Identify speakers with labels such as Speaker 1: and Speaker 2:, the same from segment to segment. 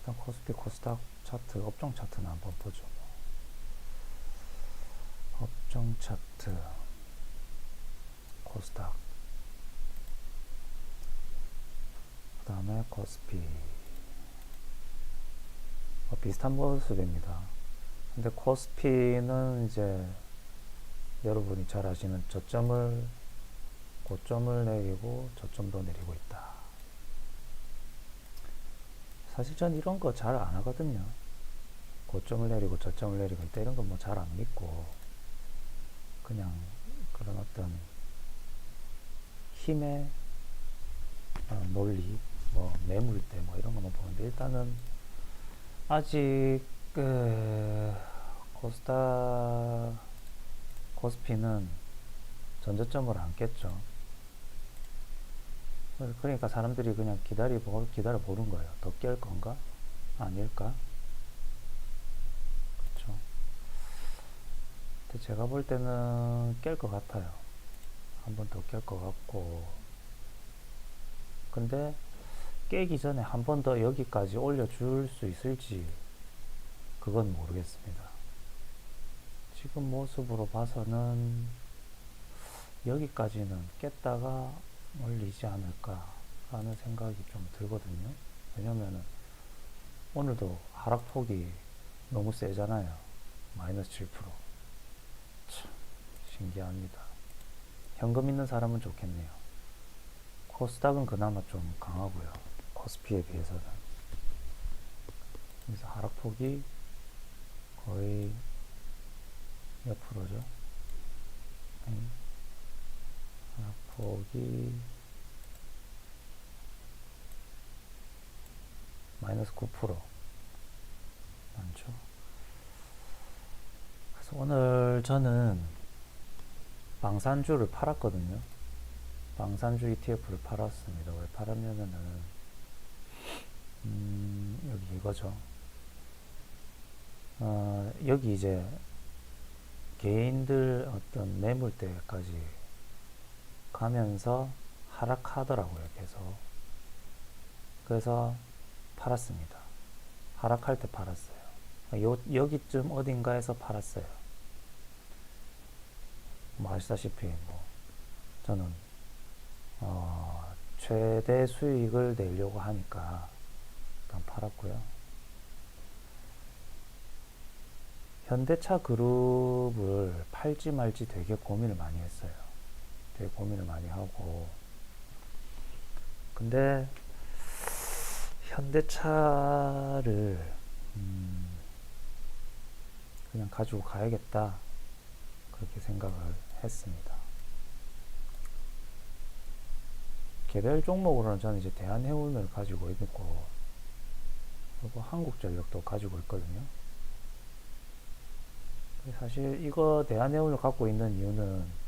Speaker 1: 일단 코스피 코스닥 차트, 업종 차트는 한번 보죠. 업종 차트, 코스닥, 그 다음에 코스피. 비슷한 모습입니다. 근데 코스피는 이제 여러분이 잘 아시는 고점을 내리고 저점도 내리고 있다. 사실 전 이런 거 잘 안 하거든요. 고점을 내리고 저점을 내리고 있다 이런 건 뭐 잘 안 믿고 그냥 그런 어떤 힘의 논리, 뭐 매물대 뭐 이런 것만 보는데, 일단은 아직 코스피는 전저점을 안 깼죠. 그러니까 사람들이 그냥 기다려 보는 거예요. 더 깰 건가? 아닐까? 그렇죠. 근데 제가 볼 때는 깰 것 같아요. 한 번 더 깰 것 같고. 근데 깨기 전에 한 번 더 여기까지 올려줄 수 있을지 그건 모르겠습니다. 지금 모습으로 봐서는 여기까지는 깼다가 올리지 않을까 하는 생각이 좀 들거든요. 왜냐면은 오늘도 하락폭이 너무 세잖아요. 마이너스 7%. 참 신기합니다. 현금 있는 사람은 좋겠네요. 코스닥은 그나마 좀 강하고요. 코스피에 비해서는. 그래서 하락폭이 거의 몇 프로죠? 하락폭이 마이너스 9% 많죠. 그래서 오늘 저는 방산주를 팔았거든요. 방산주 ETF를 팔았습니다. 왜 팔았냐면은 여기 이거죠. 여기 이제 개인들 어떤 매물대까지 가면서 하락하더라고요, 계속. 그래서 팔았습니다. 하락할 때 팔았어요. 여기쯤 어딘가에서 팔았어요. 뭐 아시다시피 뭐 저는 최대 수익을 내려고 하니까 일단 팔았고요. 현대차 그룹을 팔지 말지 되게 고민을 많이 했어요. 되게 고민을 많이 하고, 근데 현대차를 그냥 가지고 가야겠다 그렇게 생각을 했습니다. 개별 종목으로는 저는 이제 대한해운을 가지고 있고, 그리고 한국전력도 가지고 있거든요. 사실 이거 대한해운을 갖고 있는 이유는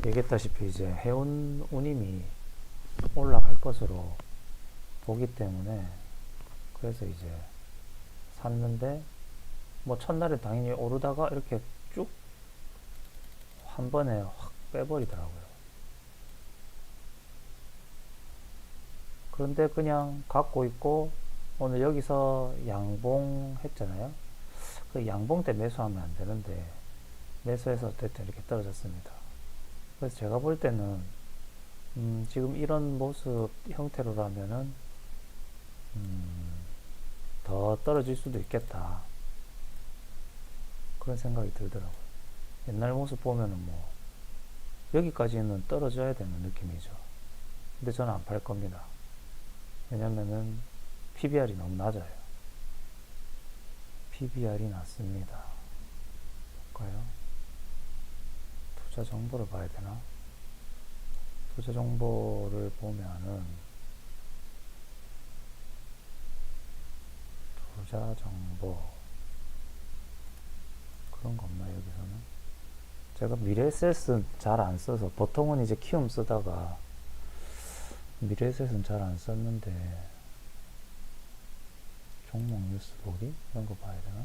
Speaker 1: 얘기했다시피 이제 해운 운임이 올라갈 것으로 보기 때문에, 그래서 이제 샀는데 뭐 첫날에 당연히 오르다가 이렇게 쭉 한 번에 확 빼버리더라고요. 그런데 그냥 갖고 있고 오늘 여기서 양봉 했잖아요. 그 양봉 때 매수하면 안 되는데 매수해서 어쨌든 이렇게 떨어졌습니다. 그래서 제가 볼 때는 지금 이런 모습 형태로라면은 더 떨어질 수도 있겠다 그런 생각이 들더라고요. 옛날 모습 보면은 뭐 여기까지는 떨어져야 되는 느낌이죠. 근데 저는 안 팔 겁니다. 왜냐면은 PBR이 너무 낮아요. PBR이 낮습니다. 볼까요? 투자 정보를 봐야 되나? 투자 정보를 보면은 투자 정보 그런 거 없나 여기서는? 제가 미래에셋은 잘 안 써서 보통은 이제 키움 쓰다가 미래에셋은 잘 안 썼는데 종목 뉴스 보기 이런 거 봐야 되나?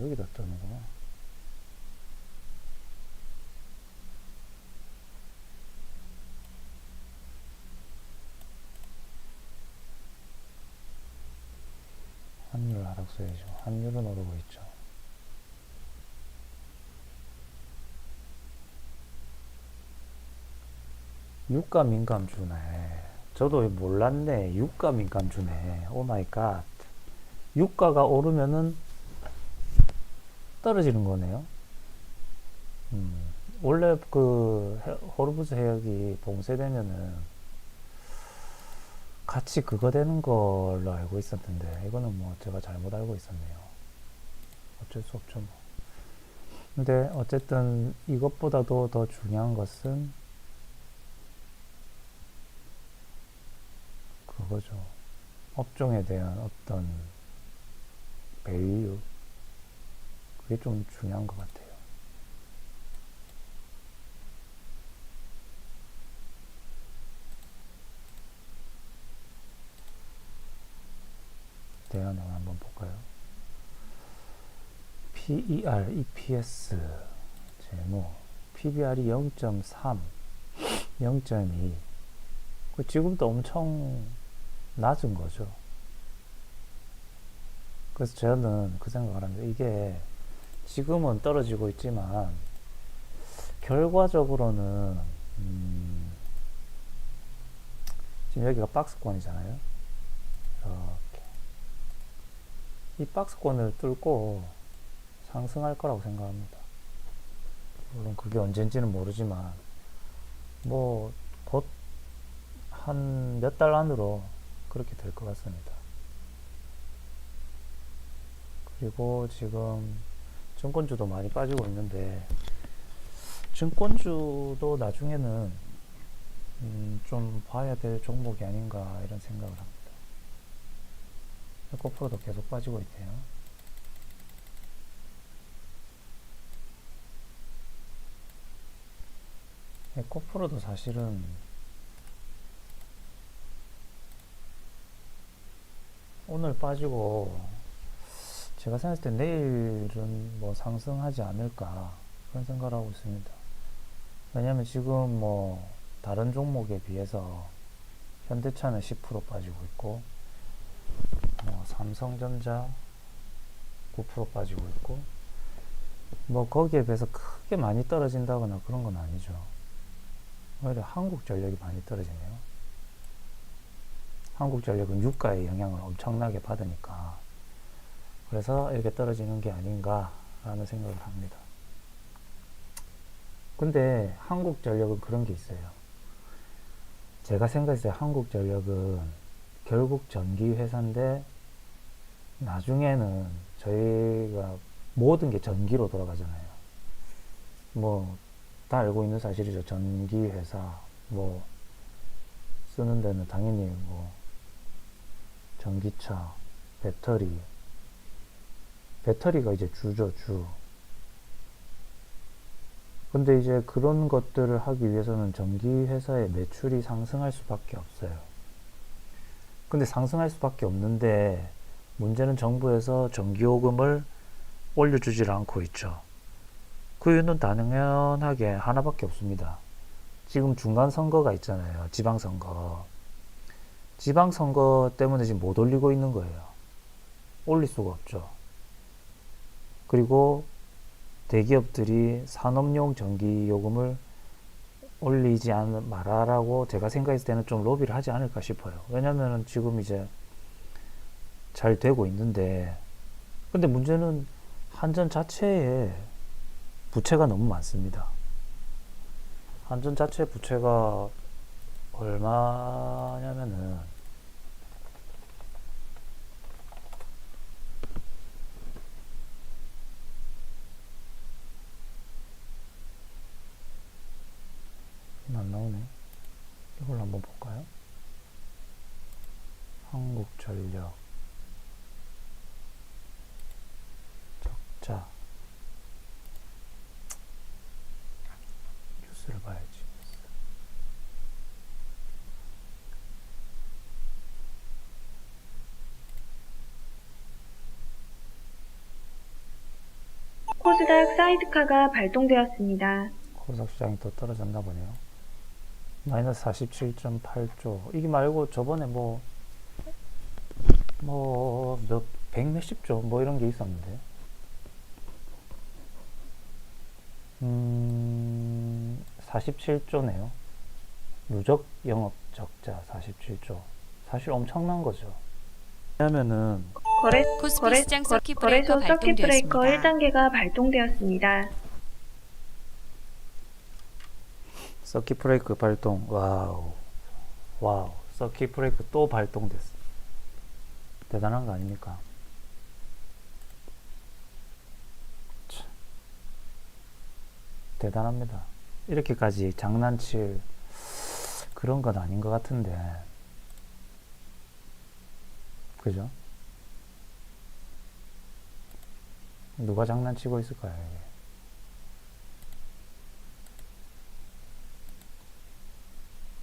Speaker 1: 여기다 뜨는구나. 써야죠. 환율은 오르고 있죠. 유가 민감주네. 저도 몰랐네. 유가 민감주네. 오 마이 갓. 유가가 오르면은 떨어지는 거네요. 원래 그 호르무즈 해역이 봉쇄되면은 같이 그거 되는 걸로 알고 있었는데 이거는 뭐 제가 잘못 알고 있었네요. 어쩔 수 없죠 뭐. 근데 어쨌든 이것보다도 더 중요한 것은 그거죠. 업종에 대한 어떤 밸류, 그게 좀 중요한 것 같아요. 대안을 한번 볼까요? PER, EPS, 재무, PBR이 0.3, 0.2. 그 지금도 엄청 낮은 거죠. 그래서 저는 그 생각을 합니다. 이게 지금은 떨어지고 있지만 결과적으로는 지금 여기가 박스권이잖아요. 이렇게 이 박스권을 뚫고 상승할 거라고 생각합니다. 물론 그게 언젠지는 모르지만 뭐 곧 한 몇 달 안으로 그렇게 될 것 같습니다. 그리고 지금 증권주도 많이 빠지고 있는데 증권주도 나중에는 좀 봐야 될 종목이 아닌가 이런 생각을 합니다. 에코프로도 계속 빠지고 있네요. 에코프로도 사실은 오늘 빠지고 제가 생각할 때 내일은 뭐 상승하지 않을까 그런 생각을 하고 있습니다. 왜냐면 지금 뭐 다른 종목에 비해서 현대차는 10% 빠지고 있고 뭐 삼성전자 9% 빠지고 있고 뭐 거기에 비해서 크게 많이 떨어진다거나 그런 건 아니죠. 오히려 한국전력이 많이 떨어지네요. 한국전력은 유가의 영향을 엄청나게 받으니까 그래서 이렇게 떨어지는 게 아닌가라는 생각을 합니다. 근데 한국전력은 그런 게 있어요. 제가 생각했을 때 한국전력은 결국 전기회사인데 나중에는 저희가 모든 게 전기로 돌아가잖아요. 뭐 다 알고 있는 사실이죠. 전기회사 뭐 쓰는 데는 당연히 뭐 전기차, 배터리가 이제 주죠, 주. 근데 이제 그런 것들을 하기 위해서는 전기회사의 매출이 상승할 수밖에 없어요. 근데 상승할 수밖에 없는데 문제는 정부에서 전기요금을 올려주질 않고 있죠. 그 이유는 당연하게 하나밖에 없습니다. 지금 중간선거가 있잖아요. 지방선거. 지방선거 때문에 지금 못 올리고 있는 거예요. 올릴 수가 없죠. 그리고 대기업들이 산업용 전기요금을 올리지 말아라고 제가 생각했을 때는 좀 로비를 하지 않을까 싶어요. 왜냐면은 지금 이제 잘 되고 있는데, 근데 문제는 한전 자체에 부채가 너무 많습니다. 한전 자체 부채가 얼마냐면은 안 나오네. 이걸 한번 볼까요? 한국전력 적자 뉴스를 봐야지.
Speaker 2: 코스닥 사이드카가 발동되었습니다.
Speaker 1: 코스닥 시장이 또 떨어졌나 보네요. 마이너스 47.8조. 이게 말고 저번에 몇 100 몇십 조 뭐 이런 게 있었는데 47조네요. 누적 영업 적자 47조. 사실 엄청난 거죠. 왜냐면은
Speaker 2: 코스피 시장 서킷 브레이커 서킷 브레이커 1단계가 발동되었습니다.
Speaker 1: 서킷 브레이크 발동. 와우. 서킷 브레이크 또 발동됐어. 대단한 거 아닙니까? 참, 대단합니다. 이렇게까지 장난칠 그런 건 아닌 것 같은데. 그죠? 누가 장난치고 있을까요, 이게?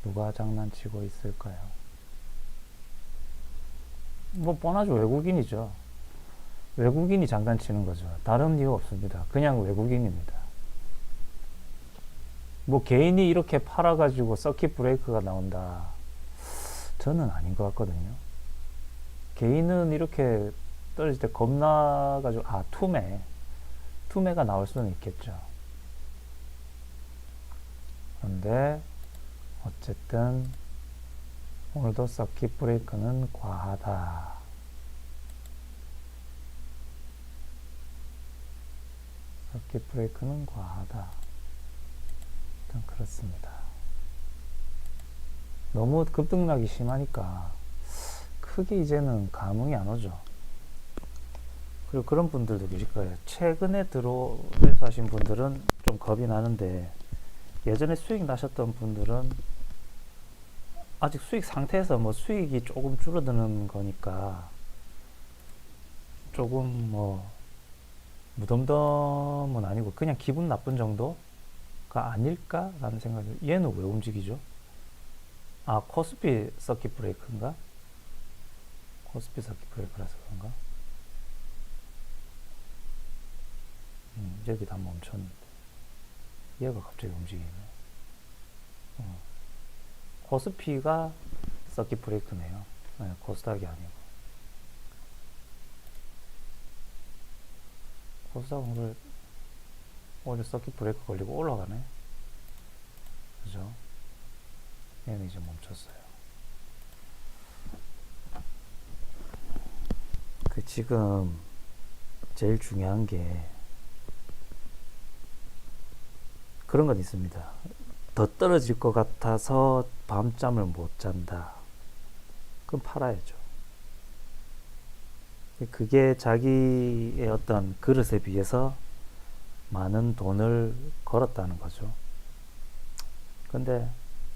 Speaker 1: 누가 장난치고 있을까요? 뭐 뻔하죠. 외국인이죠. 외국인이 장난치는 거죠. 다른 이유 없습니다. 그냥 외국인입니다. 뭐 개인이 이렇게 팔아가지고 서킷 브레이크가 나온다. 저는 아닌 것 같거든요. 개인은 이렇게 떨어질 때 겁나가지고 투매가 나올 수는 있겠죠. 그런데 어쨌든 오늘도 서킷 브레이크는 과하다. 서킷 브레이크는 과하다. 일단 그렇습니다. 너무 급등락이 심하니까 크게 이제는 감흥이 안 오죠. 그리고 그런 분들도 계실 거예요. 최근에 매수하신 분들은 좀 겁이 나는데 예전에 수익 나셨던 분들은 아직 수익 상태에서 뭐 수익이 조금 줄어드는 거니까 조금 뭐 무덤덤은 아니고 그냥 기분 나쁜 정도가 아닐까라는 생각이. 얘는 왜 움직이죠? 코스피 서킷 브레이크인가? 코스피 서킷 브레이크라서 그런가? 여기 다 멈췄는데 얘가 갑자기 움직이네. 코스피가 서킷 브레이크네요. 네, 코스닥이 아니고. 코스닥 오늘 서킷 브레이크 걸리고 올라가네. 그죠? 얘는 이제 멈췄어요. 지금 제일 중요한 게 그런 건 있습니다. 더 떨어질 것 같아서 밤잠을 못 잔다. 그럼 팔아야죠. 그게 자기의 어떤 그릇에 비해서 많은 돈을 걸었다는 거죠. 근데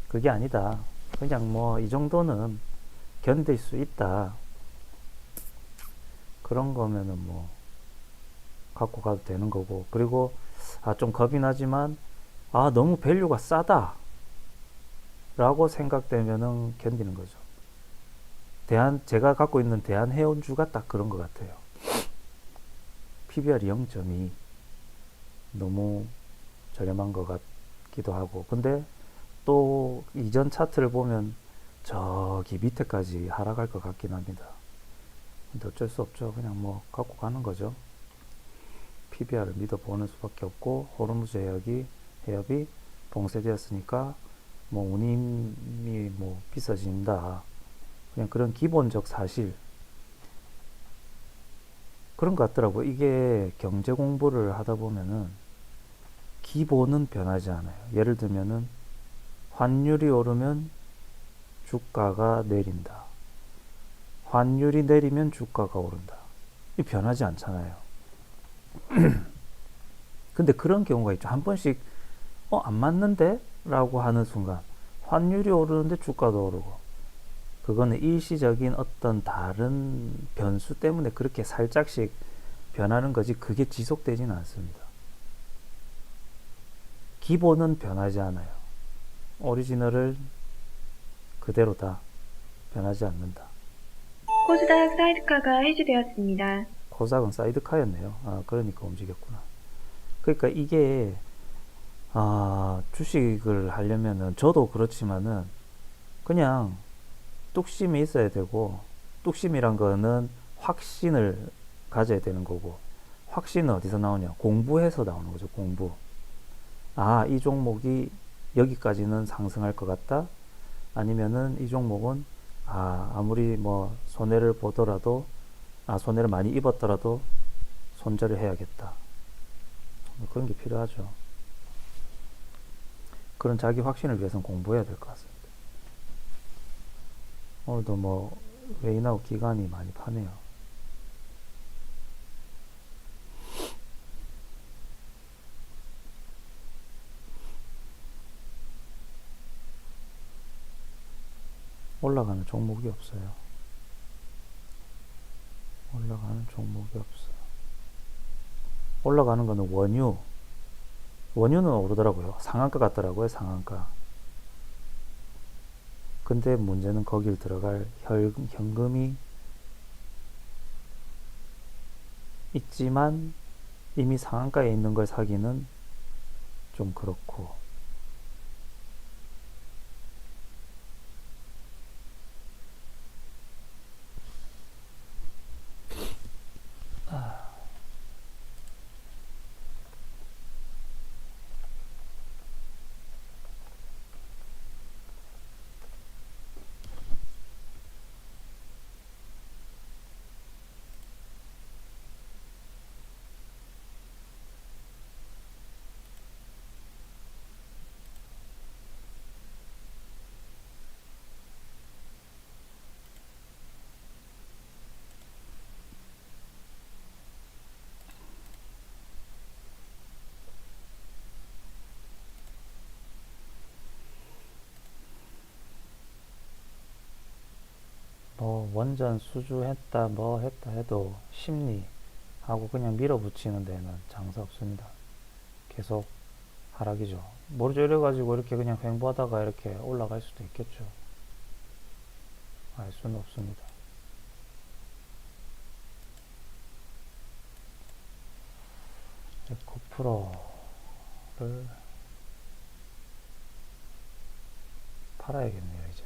Speaker 1: 그게 아니다. 그냥 뭐 이 정도는 견딜 수 있다. 그런 거면은 뭐 갖고 가도 되는 거고. 그리고 좀 겁이 나지만 너무 밸류가 싸다 라고 생각되면은 견디는 거죠. 제가 갖고 있는 대한해운주가 딱 그런 것 같아요. PBR이 0.2 너무 저렴한 것 같기도 하고. 근데 또 이전 차트를 보면 저기 밑에까지 하락할 것 같긴 합니다. 근데 어쩔 수 없죠. 그냥 뭐 갖고 가는 거죠. PBR을 믿어보는 수밖에 없고, 호르무즈 해협이 봉쇄되었으니까 뭐 운임이 뭐 비싸진다. 그냥 그런 기본적 사실 그런 것 같더라고요. 이게 경제 공부를 하다 보면은 기본은 변하지 않아요. 예를 들면은 환율이 오르면 주가가 내린다. 환율이 내리면 주가가 오른다. 이 변하지 않잖아요. 근데 그런 경우가 있죠. 한 번씩 안 맞는데? 라고 하는 순간 환율이 오르는데 주가도 오르고, 그거는 일시적인 어떤 다른 변수 때문에 그렇게 살짝씩 변하는 거지 그게 지속되지는 않습니다. 기본은 변하지 않아요. 오리지널을 그대로다. 변하지 않는다.
Speaker 2: 코스닥 사이드카가 해지되었습니다.
Speaker 1: 코스닥은 사이드카였네요. 그러니까 움직였구나. 그러니까 이게 주식을 하려면은 저도 그렇지만은 그냥 뚝심이 있어야 되고, 뚝심이란 거는 확신을 가져야 되는 거고, 확신은 어디서 나오냐? 공부해서 나오는 거죠. 공부. 아, 이 종목이 여기까지는 상승할 것 같다. 아니면은 이 종목은 아무리 뭐 손해를 보더라도, 손해를 많이 입었더라도 손절을 해야겠다. 뭐 그런 게 필요하죠. 그런 자기 확신을 위해서는 공부해야 될 것 같습니다. 오늘도 뭐 웨이나우 기간이 많이 파네요. 올라가는 종목이 없어요. 올라가는 종목이 없어요. 올라가는 거는 원유는 오르더라고요. 상한가 같더라고요. 상한가. 근데 문제는 거길 들어갈 현금이 있지만 이미 상한가에 있는 걸 사기는 좀 그렇고, 뭐 원전 수주했다 뭐 했다 해도 심리하고 그냥 밀어붙이는 데는 장사 없습니다. 계속 하락이죠. 모르죠. 이래가지고 이렇게 그냥 횡보하다가 이렇게 올라갈 수도 있겠죠. 알 수는 없습니다. 에코프로를 팔아야겠네요. 이제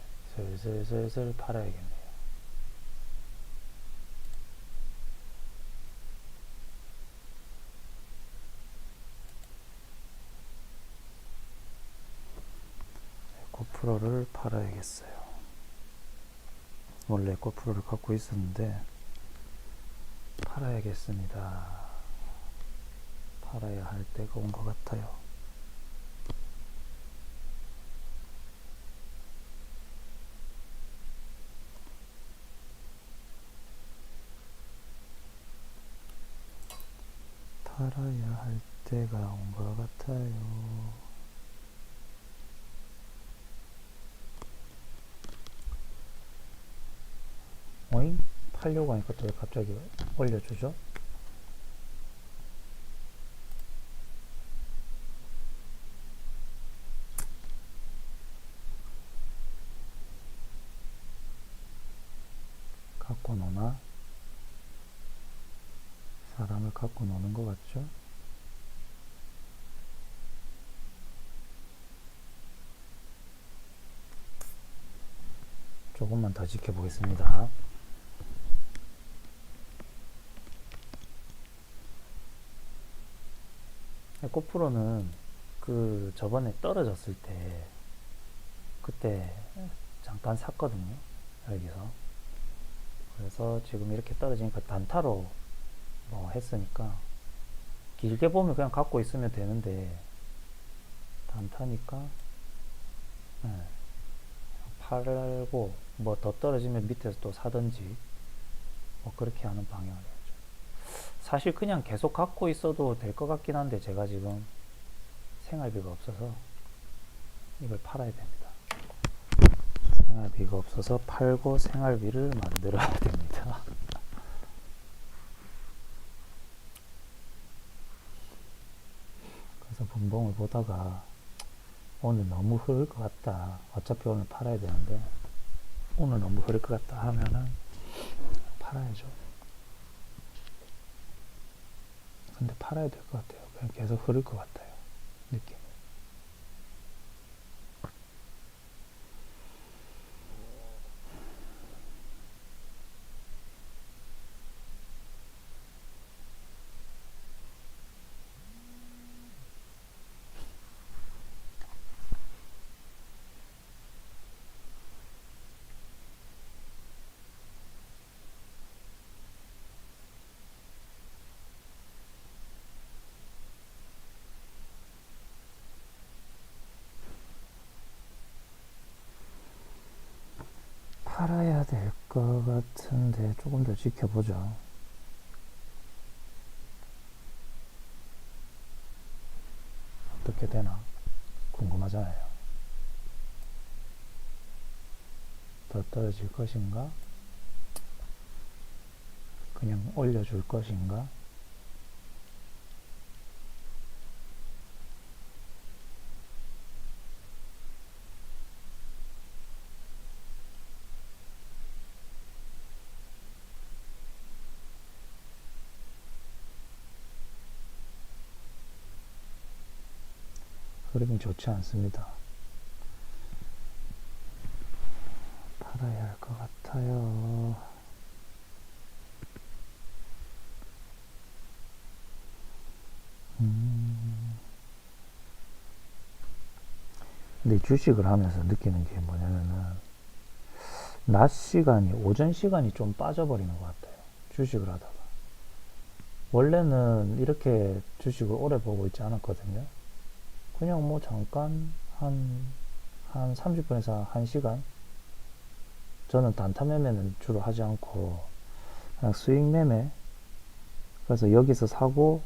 Speaker 1: 슬슬 팔아야겠네요. 에코프로를 팔아야겠어요. 원래 에코프로를 갖고 있었는데 팔아야겠습니다. 팔아야 할 때가 온 것 같아요. 팔아야 할 때가 온 것 같아요. 어잉? 팔려고 하니까 또 왜 갑자기 올려주죠? 갖고 노나? 사람을 갖고 노는 것 같죠? 조금만 더 지켜보겠습니다. 에코프로는 그 저번에 떨어졌을 때 그때 잠깐 샀거든요. 여기서. 그래서 지금 이렇게 떨어지니까 단타로 뭐 했으니까 길게 보면 그냥 갖고 있으면 되는데 단타니까 팔고 뭐 더 떨어지면 밑에서 또 사든지 뭐 그렇게 하는 방향을 해야죠. 사실 그냥 계속 갖고 있어도 될 것 같긴 한데 제가 지금 생활비가 없어서 이걸 팔아야 됩니다. 생활비가 없어서 팔고 생활비를 만들어야 됩니다. 그래서 분봉을 보다가 오늘 너무 흐를 것 같다. 어차피 오늘 팔아야 되는데 오늘 너무 흐를 것 같다 하면은 팔아야죠. 근데 팔아야 될 것 같아요. 그냥 계속 흐를 것 같아요. 느낌. 팔아야 될 것 같은데 조금 더 지켜보죠. 어떻게 되나 궁금하잖아요. 더 떨어질 것인가? 그냥 올려줄 것인가? 흐름이 좋지 않습니다. 팔아야 할 것 같아요. 근데 주식을 하면서 느끼는 게 뭐냐면은 낮 시간이, 오전 시간이 좀 빠져버리는 것 같아요. 주식을 하다가. 원래는 이렇게 주식을 오래 보고 있지 않았거든요. 그냥 뭐 잠깐 한 30분에서 1시간? 저는 단타 매매는 주로 하지 않고 그냥 수익 매매. 그래서 여기서 사고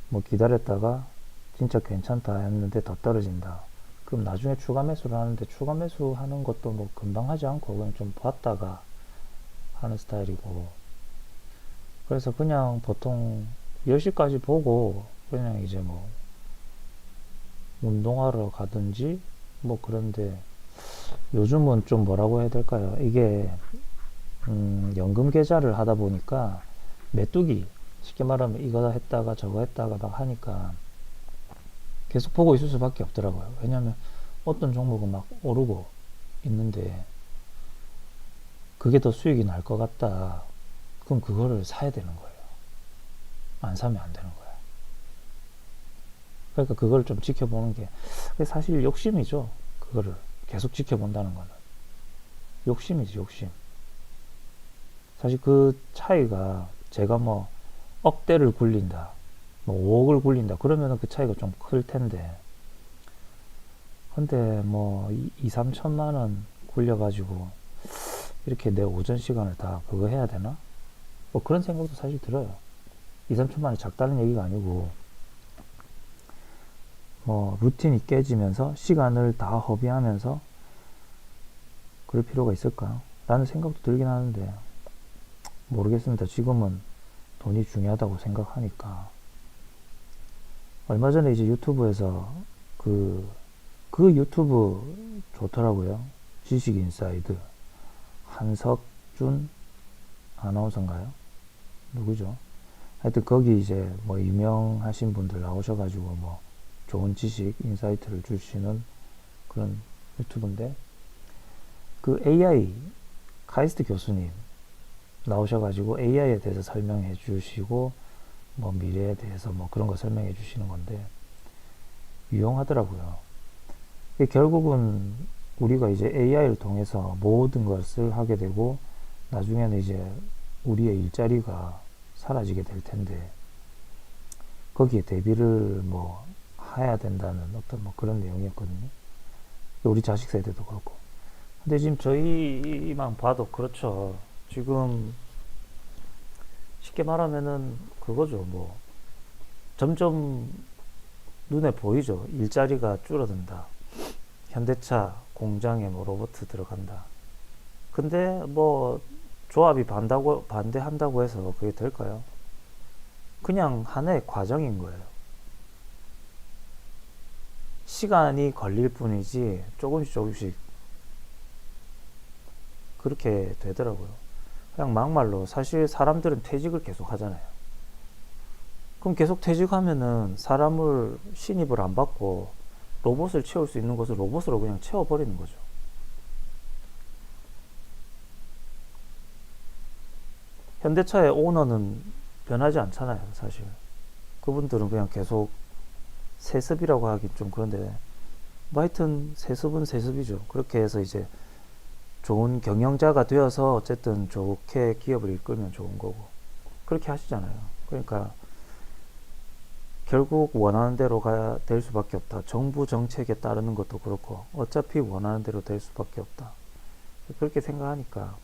Speaker 1: 뭐 기다렸다가 진짜 괜찮다 했는데 더 떨어진다. 그럼 나중에 추가 매수를 하는데 추가 매수 하는 것도 뭐 금방 하지 않고 그냥 좀 봤다가 하는 스타일이고, 그래서 그냥 보통 10시까지 보고 그냥 이제 뭐 운동하러 가든지 뭐 그런데, 요즘은 좀 뭐라고 해야 될까요? 이게 연금 계좌를 하다 보니까 메뚜기, 쉽게 말하면 이거 했다가 저거 했다가 막 하니까 계속 보고 있을 수밖에 없더라고요. 왜냐면 어떤 종목은 막 오르고 있는데 그게 더 수익이 날 것 같다. 그럼 그거를 사야 되는 거예요. 안 사면 안 되는 거예요. 그러니까 그걸 좀 지켜보는 게 사실 욕심이죠. 그거를 계속 지켜본다는 거는 욕심이지, 욕심. 사실 그 차이가, 제가 뭐 억대를 굴린다, 뭐 5억을 굴린다 그러면은 그 차이가 좀 클 텐데, 근데 뭐 2, 3천만 원 굴려가지고 이렇게 내 오전 시간을 다 그거 해야 되나? 뭐 그런 생각도 사실 들어요. 2, 3천만 원이 작다는 얘기가 아니고, 뭐 루틴이 깨지면서 시간을 다 허비하면서 그럴 필요가 있을까? 라는 생각도 들긴 하는데 모르겠습니다. 지금은 돈이 중요하다고 생각하니까. 얼마 전에 이제 유튜브에서 그 유튜브 좋더라고요. 지식인사이드 한석준 아나운서인가요? 누구죠? 하여튼 거기 이제 뭐 유명하신 분들 나오셔가지고 뭐 좋은 지식 인사이트를 주시는 그런 유튜브인데, 그 AI 카이스트 교수님 나오셔가지고 AI에 대해서 설명해 주시고 뭐 미래에 대해서 뭐 그런 거 설명해 주시는 건데 유용하더라고요. 결국은 우리가 이제 AI를 통해서 모든 것을 하게 되고 나중에는 이제 우리의 일자리가 사라지게 될 텐데 거기에 대비를 뭐 해야 된다는 어떤 뭐 그런 내용이었거든요. 우리 자식 세대도 그렇고. 근데 지금 저희만 봐도 그렇죠. 지금 쉽게 말하면은 그거죠. 뭐 점점 눈에 보이죠. 일자리가 줄어든다. 현대차 공장에 뭐 로봇 들어간다. 근데 뭐 조합이 반대한다고 해서 그게 될까요? 그냥 하나의 과정인 거예요. 시간이 걸릴 뿐이지 조금씩 그렇게 되더라고요. 그냥 막말로 사실 사람들은 퇴직을 계속 하잖아요. 그럼 계속 퇴직하면은 사람을 신입을 안 받고 로봇을 채울 수 있는 것을 로봇으로 그냥 채워버리는 거죠. 현대차의 오너는 변하지 않잖아요, 사실. 그분들은 그냥 계속 세습이라고 하긴 좀 그런데, 뭐 하여튼 세습은 세습이죠. 그렇게 해서 이제 좋은 경영자가 되어서 어쨌든 좋게 기업을 이끌면 좋은 거고, 그렇게 하시잖아요. 그러니까 결국 원하는 대로 될 수밖에 없다. 정부 정책에 따르는 것도 그렇고 어차피 원하는 대로 될 수밖에 없다. 그렇게 생각하니까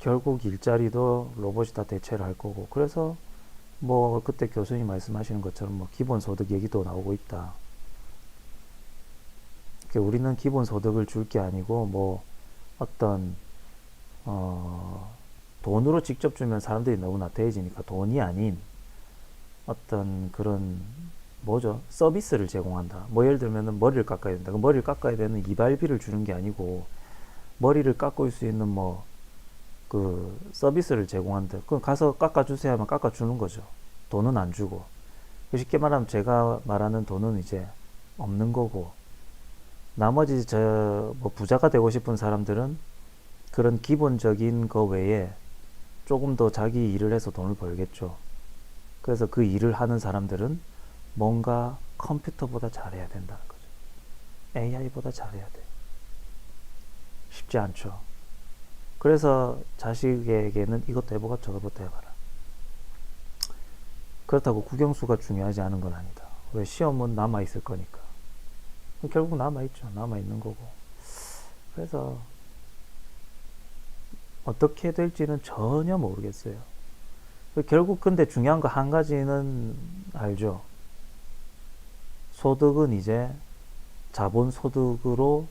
Speaker 1: 결국 일자리도 로봇이 다 대체를 할 거고, 그래서 뭐 그때 교수님 말씀하시는 것처럼 뭐 기본소득 얘기도 나오고 있다. 우리는 기본소득을 줄 게 아니고 뭐 어떤 돈으로 직접 주면 사람들이 너무 나태해지니까 돈이 아닌 어떤 그런 뭐죠? 서비스를 제공한다. 뭐 예를 들면은 머리를 깎아야 된다. 그 머리를 깎아야 되는 이발비를 주는 게 아니고 머리를 깎을 수 있는 뭐 그 서비스를 제공한다. 그럼 가서 깎아주세요 하면 깎아주는 거죠. 돈은 안 주고. 쉽게 말하면 제가 말하는 돈은 이제 없는 거고, 나머지 저 뭐 부자가 되고 싶은 사람들은 그런 기본적인 거 외에 조금 더 자기 일을 해서 돈을 벌겠죠. 그래서 그 일을 하는 사람들은 뭔가 컴퓨터보다 잘해야 된다는 거죠. AI보다 잘해야 돼. 쉽지 않죠. 그래서 자식에게는 이것도 해보고 저것도 해봐라. 그렇다고 국영수가 중요하지 않은 건 아니다. 왜? 시험은 남아있을 거니까. 결국 남아있죠. 남아있는 거고. 그래서 어떻게 될지는 전혀 모르겠어요. 결국 근데 중요한 거 한 가지는 알죠. 소득은 이제 자본소득으로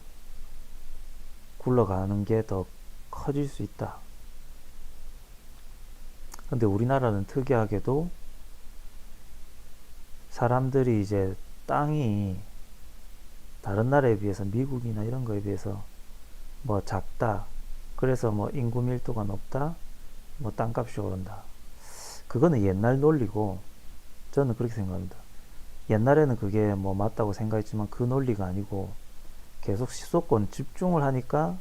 Speaker 1: 굴러가는 게 더 커질 수 있다. 근데 우리나라는 특이하게도 사람들이 이제 땅이 다른 나라에 비해서, 미국이나 이런 거에 비해서 뭐 작다, 그래서 뭐 인구 밀도가 높다, 뭐 땅값이 오른다. 그거는 옛날 논리고, 저는 그렇게 생각합니다. 옛날에는 그게 뭐 맞다고 생각했지만 그 논리가 아니고, 계속 수도권 집중을 하니까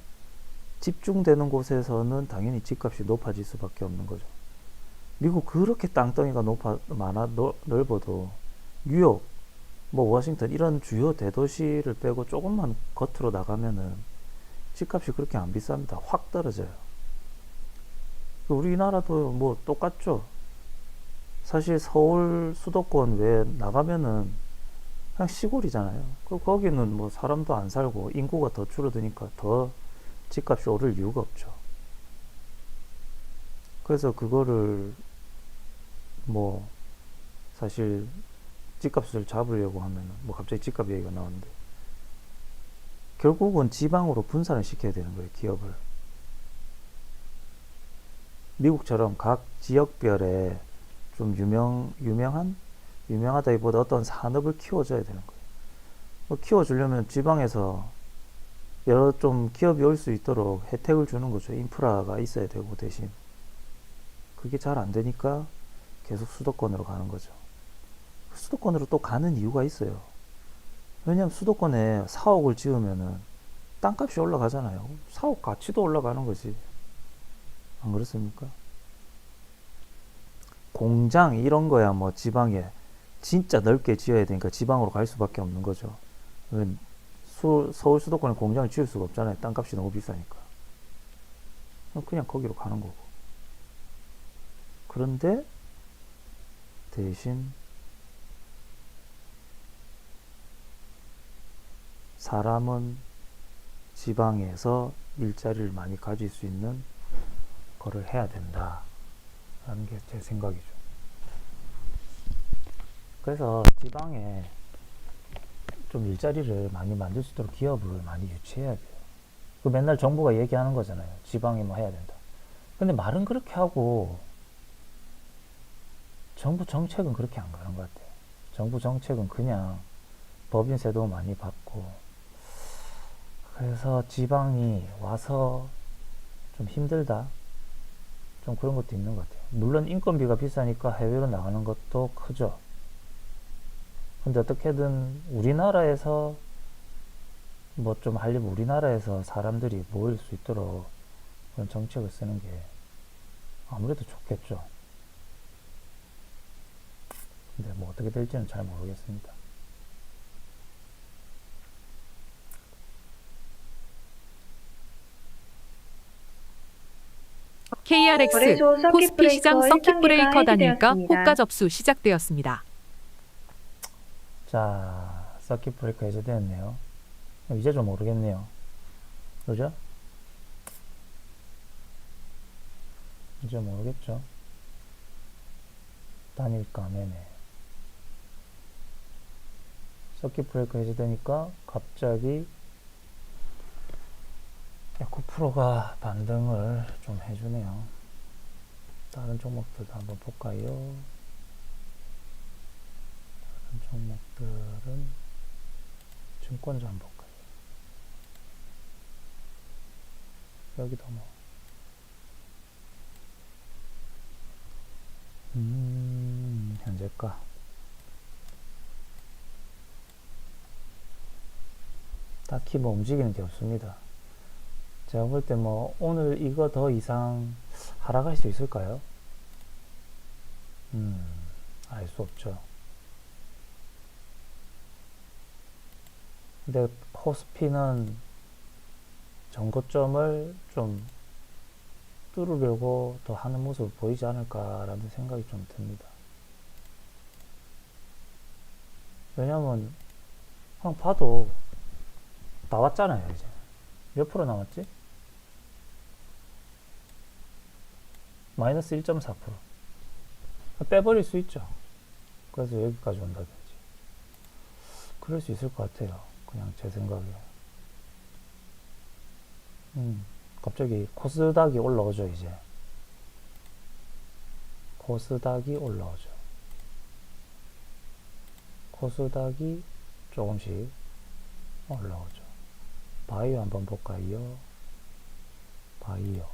Speaker 1: 집중되는 곳에서는 당연히 집값이 높아질 수밖에 없는 거죠. 미국 그렇게 땅덩이가 넓어도 뉴욕, 뭐 워싱턴 이런 주요 대도시를 빼고 조금만 겉으로 나가면은 집값이 그렇게 안 비쌉니다. 확 떨어져요. 우리나라도 뭐 똑같죠. 사실 서울 수도권 외에 나가면은 그냥 시골이잖아요. 거기는 뭐 사람도 안 살고 인구가 더 줄어드니까 더 집값이 오를 이유가 없죠. 그래서 그거를 뭐 사실 집값을 잡으려고 하면은 뭐 갑자기 집값 얘기가 나오는데, 결국은 지방으로 분산을 시켜야 되는 거예요, 기업을. 미국처럼 각 지역별에 좀 유명하다기보다 어떤 산업을 키워줘야 되는 거예요. 뭐 키워주려면 지방에서 여러 좀 기업이 올 수 있도록 혜택을 주는 거죠. 인프라가 있어야 되고, 대신 그게 잘 안 되니까 계속 수도권으로 가는 거죠. 수도권으로 또 가는 이유가 있어요. 왜냐면 수도권에 사옥을 지으면은 땅값이 올라가잖아요. 사옥 가치도 올라가는 거지. 안 그렇습니까? 공장 이런 거야 뭐 지방에 진짜 넓게 지어야 되니까 지방으로 갈 수밖에 없는 거죠. 서울 수도권에 공장을 지을 수가 없잖아요. 땅값이 너무 비싸니까. 그냥 거기로 가는 거고. 그런데 대신 사람은 지방에서 일자리를 많이 가질 수 있는 거를 해야 된다 라는 게 제 생각이죠. 그래서 지방에 좀 일자리를 많이 만들 수 있도록 기업을 많이 유치해야 돼요. 그 맨날 정부가 얘기하는 거잖아요. 지방에 뭐 해야 된다. 근데 말은 그렇게 하고 정부 정책은 그렇게 안 가는 것 같아요. 정부 정책은 그냥 법인세도 많이 받고, 그래서 지방이 와서 좀 힘들다, 좀 그런 것도 있는 것 같아요. 물론 인건비가 비싸니까 해외로 나가는 것도 크죠. 근데 어떻게든 우리나라에서 뭐 좀 하려면 우리나라에서 사람들이 모일 수 있도록 그런 정책을 쓰는 게 아무래도 좋겠죠. 근데 뭐 어떻게 될지는 잘 모르겠습니다.
Speaker 2: KRX
Speaker 3: 거래소 서킷
Speaker 2: 코스피 시장
Speaker 3: 브레이커
Speaker 2: 서킷
Speaker 3: 1단계가
Speaker 2: 브레이커 다닐까
Speaker 3: 해제되었습니다.
Speaker 2: 호가 접수 시작되었습니다.
Speaker 1: 자, 서킷 브레이커 해제되었네요. 이제 좀 모르겠네요. 그죠? 이제 모르겠죠? 단일가 매매. 서킷 브레이커 해제되니까 갑자기 에코프로가 반등을 좀 해주네요. 다른 종목들도 한번 볼까요? 다른 종목들은 증권자 한번 볼까요? 여기도 뭐 현재가 딱히 뭐 움직이는 게 없습니다. 제가 볼 때 뭐 오늘 이거 더 이상 하락할 수 있을까요? 알 수 없죠. 근데 코스피는 전고점을 좀 뚫으려고 더 하는 모습을 보이지 않을까라는 생각이 좀 듭니다. 왜냐면 그냥 봐도 나왔잖아요. 이제 몇 프로 나왔지? 마이너스 1.4%. 빼버릴 수 있죠. 그래서 여기까지 온다든지 그럴 수 있을 것 같아요. 그냥 제 생각에. 갑자기 코스닥이 올라오죠. 이제 코스닥이 올라오죠. 코스닥이 조금씩 올라오죠. 바이오 한번 볼까요? 바이오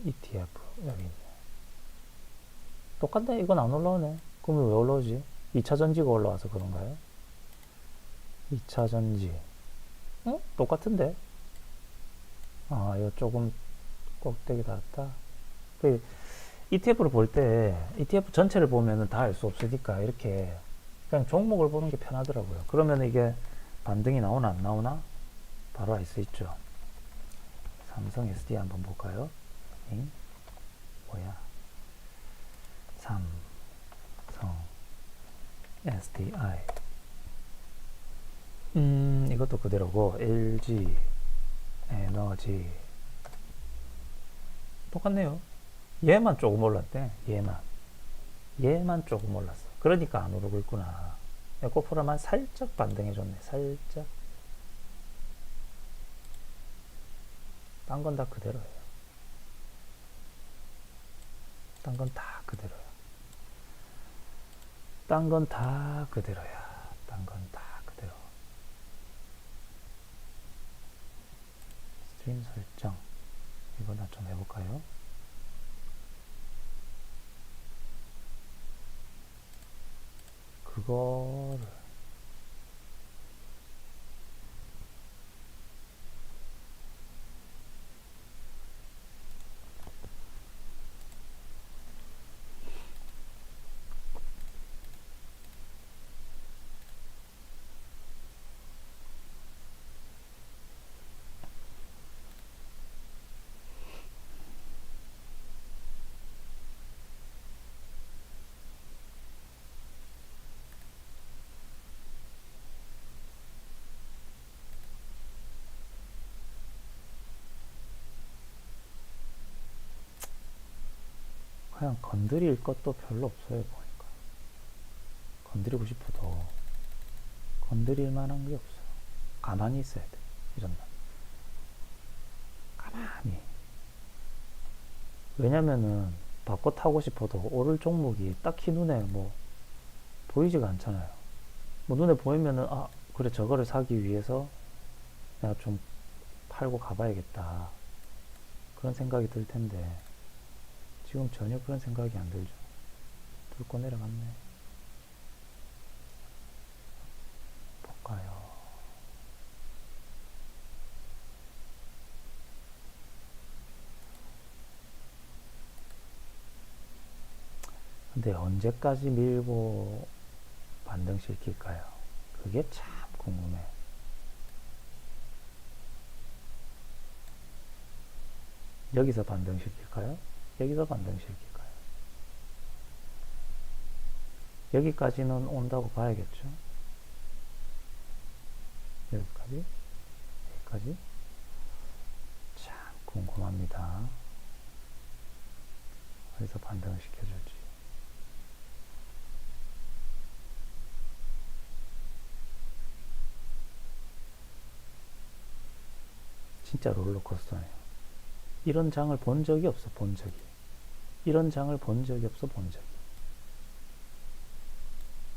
Speaker 1: ETF 여기 있네. 똑같네. 이건 안 올라오네. 그러면 왜 올라오지? 2차 전지가 올라와서 그런가요? 2차 전지 똑같은데? 아, 이거 조금 꼭대기 닿았다. 그 ETF를 볼 때 ETF 전체를 보면은 다 알 수 없으니까 이렇게 그냥 종목을 보는 게 편하더라고요. 그러면 이게 반등이 나오나 안 나오나 바로 알 수 있죠. 삼성 SDI 한번 볼까요? 뭐야? 삼성 SDI. 이것도 그대로고 LG 에너지 똑같네요. 얘만 조금 올랐대. 얘만 조금 올랐어. 그러니까 안 오르고 있구나. 에코프라만 살짝 반등해줬네. 살짝. 딴 건 다 그대로예요. 딴 건 다 그대로야. 딴 건 다 그대로야. 딴 건 다 그대로. 스트림 설정. 이거나 좀 해볼까요? 그거를 그냥 건드릴 것도 별로 없어요. 보니까 건드리고 싶어도 건드릴 만한 게 없어. 가만히 있어야 돼. 이런 날 가만히. 왜냐면은 바꿔 타고 싶어도 오를 종목이 딱히 눈에 뭐 보이지가 않잖아요. 뭐 눈에 보이면은 아 그래 저거를 사기 위해서 내가 좀 팔고 가봐야겠다 그런 생각이 들 텐데 지금 전혀 그런 생각이 안 들죠. 뚫고 내려갔네. 볼까요? 근데 언제까지 밀고 반등시킬까요? 그게 참 궁금해. 여기서 반등시킬까요? 여기서 반등시킬까요? 여기까지는 온다고 봐야겠죠. 여기까지. 참 궁금합니다. 어디서 반등을 시켜줄지. 진짜 롤러코스터네요. 이런 장을 본 적이 없어, 이런 장을 본 적이 없어.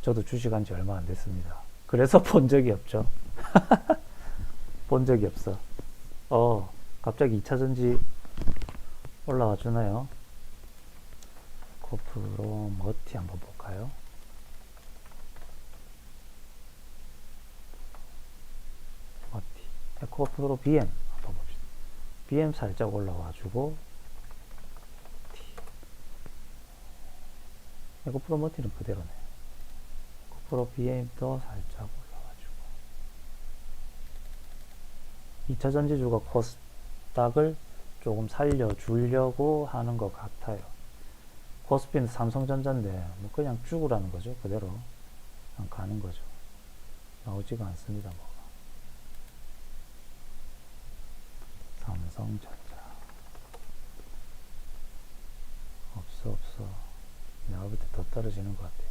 Speaker 1: 저도 주식한 지 얼마 안 됐습니다. 그래서 본 적이 없죠. 본 적이 없어. 갑자기 2차전지 올라와 주나요? 코프로 머티 한번 볼까요? 머티. 코프로 BM 한번 봅시다. BM 살짝 올라와 주고, 코프로 머티는 그대로네. 코프로 BM도 살짝 올라와 주고. 2차 전지주가 코스닥을 조금 살려주려고 하는 것 같아요. 코스피는 삼성전자인데 뭐 그냥 죽으라는 거죠. 그대로 그냥 가는 거죠. 나오지가 않습니다. 뭐가. 삼성전자 없어. 내가 볼 때 더 떨어지는 것 같아요.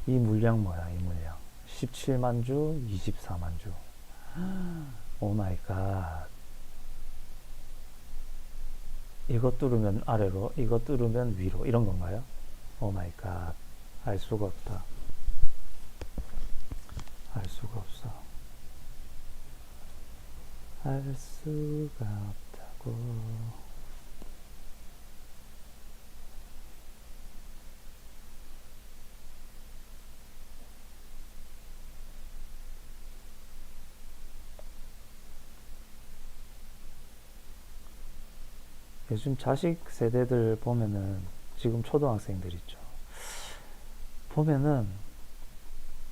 Speaker 1: 이 물량 뭐야, 이 물량. 17만 주, 24만 주. 오 마이 갓. 이거 뚫으면 아래로, 이거 뚫으면 위로, 이런 건가요? 오 마이 갓. 알 수가 없다. 알 수가 없어. 알 수가 없다고. 요즘 자식 세대들 보면은, 지금 초등학생들 있죠. 보면은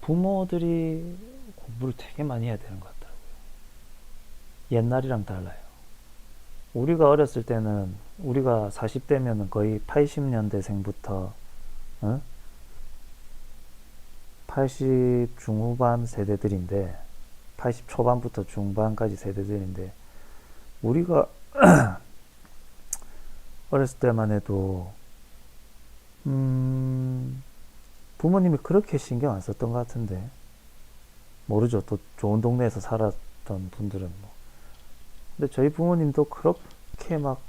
Speaker 1: 부모들이 공부를 되게 많이 해야 되는 것 같더라고요. 옛날이랑 달라요. 우리가 어렸을 때는, 우리가 40대면은 거의 80년대생부터 80 중후반 세대들인데, 80 초반부터 중반까지 세대들인데, 우리가 어렸을 때만 해도 부모님이 그렇게 신경 안 썼던 것 같은데, 모르죠. 또 좋은 동네에서 살았던 분들은 뭐. 근데 저희 부모님도 그렇게 막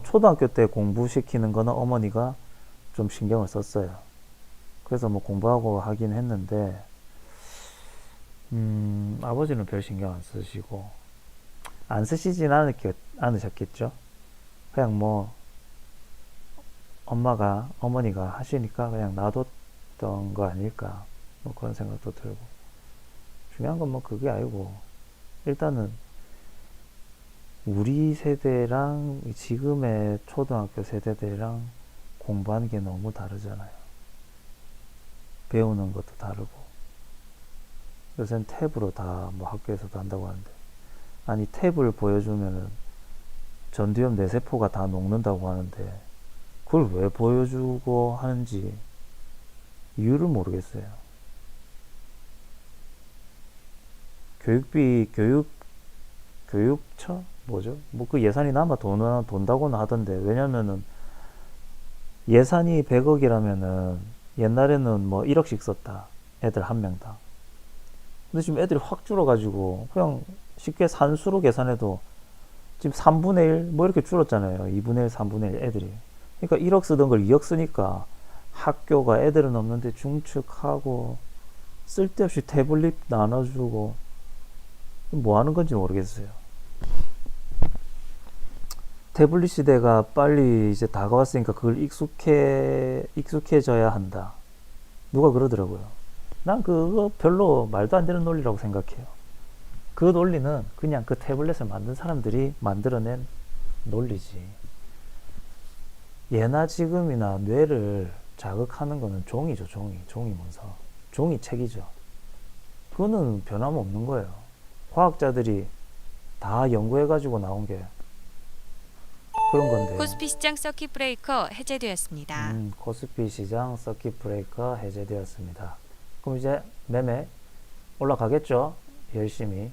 Speaker 1: 초등학교 때 공부시키는 거는 어머니가 좀 신경을 썼어요. 그래서 뭐 공부하고 하긴 했는데, 아버지는 별 신경 안 쓰시고, 안 쓰시진 않으셨겠죠. 그냥 뭐 어머니가 하시니까 그냥 놔뒀던 거 아닐까, 뭐 그런 생각도 들고. 중요한 건 뭐 그게 아니고, 일단은 우리 세대랑 지금의 초등학교 세대들이랑 공부하는 게 너무 다르잖아요. 배우는 것도 다르고. 요새는 탭으로 다 뭐 학교에서도 한다고 하는데, 아니 탭을 보여주면은 전두엽 뇌세포가 다 녹는다고 하는데, 그걸 왜 보여주고 하는지 이유를 모르겠어요. 교육처? 뭐죠? 뭐 그 예산이 남아 돈다고는 하던데, 왜냐면은 예산이 100억이라면은 옛날에는 뭐 1억씩 썼다. 애들 한 명당. 근데 지금 애들이 확 줄어가지고, 그냥 쉽게 산수로 계산해도 지금 3분의 1 뭐 이렇게 줄었잖아요. 2분의 1, 3분의 1 애들이. 그러니까 1억 쓰던 걸 2억 쓰니까 학교가 애들은 없는데 중축하고, 쓸데없이 태블릿 나눠주고, 뭐 하는 건지 모르겠어요. 태블릿 시대가 빨리 이제 다가왔으니까 그걸 익숙해져야 한다. 누가 그러더라고요. 난 그거 별로 말도 안 되는 논리라고 생각해요. 그 논리는 그냥 그 태블릿을 만든 사람들이 만들어낸 논리지. 예나 지금이나 뇌를 자극하는 거는 종이죠, 종이 문서. 종이책이죠. 그거는 변함없는 거예요. 과학자들이 다 연구해가지고 나온 게 그런 건데.
Speaker 2: 코스피 시장 서킷 브레이커 해제되었습니다.
Speaker 1: 코스피 시장 서킷 브레이커 해제되었습니다. 그럼 이제 매매 올라가겠죠? 열심히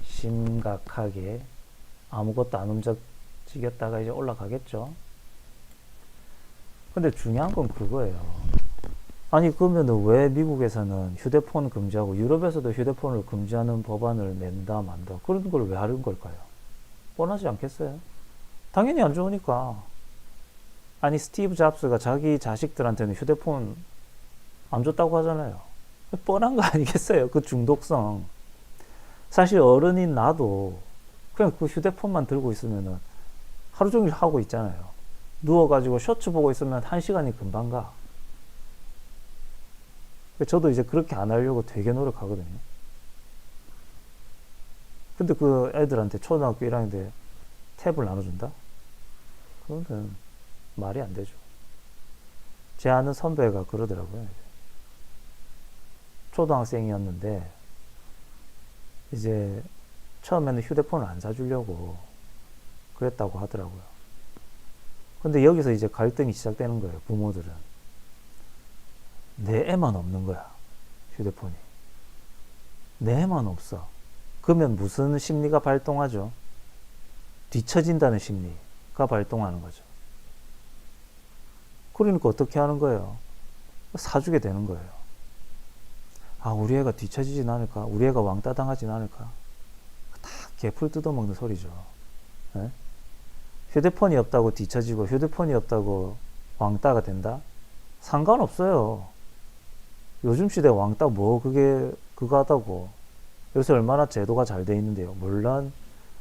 Speaker 1: 심각하게 아무것도 안 움직였다가 이제 올라가겠죠. 근데 중요한 건 그거예요. 아니 그러면은 왜 미국에서는 휴대폰 금지하고 유럽에서도 휴대폰을 금지하는 법안을 낸다 만다 그런 걸 왜 하는 걸까요? 뻔하지 않겠어요? 당연히 안 좋으니까. 아니 스티브 잡스가 자기 자식들한테는 휴대폰 안 줬다고 하잖아요. 뻔한 거 아니겠어요? 그 중독성. 사실 어른인 나도 그냥 그 휴대폰만 들고 있으면은 하루 종일 하고 있잖아요. 누워가지고 쇼츠 보고 있으면 1시간이 금방 가. 저도 이제 그렇게 안 하려고 되게 노력하거든요. 근데 그 애들한테 초등학교 1학년 때 탭을 나눠준다? 그거는 말이 안 되죠. 제 아는 선배가 그러더라고요. 초등학생이었는데 이제 처음에는 휴대폰을 안 사주려고 그랬다고 하더라고요. 근데 여기서 이제 갈등이 시작되는 거예요. 부모들은 내 애만 없는 거야. 휴대폰이 내 애만 없어. 그러면 무슨 심리가 발동하죠? 뒤처진다는 심리가 발동하는 거죠. 그러니까 어떻게 하는 거예요? 사주게 되는 거예요. 아, 우리 애가 뒤처지진 않을까? 우리 애가 왕따 당하진 않을까? 다 개풀 뜯어먹는 소리죠. 네? 휴대폰이 없다고 뒤처지고 휴대폰이 없다고 왕따가 된다? 상관없어요. 요즘 시대 왕따 뭐 그게 그거 하다고. 요새 얼마나 제도가 잘 돼 있는데요. 물론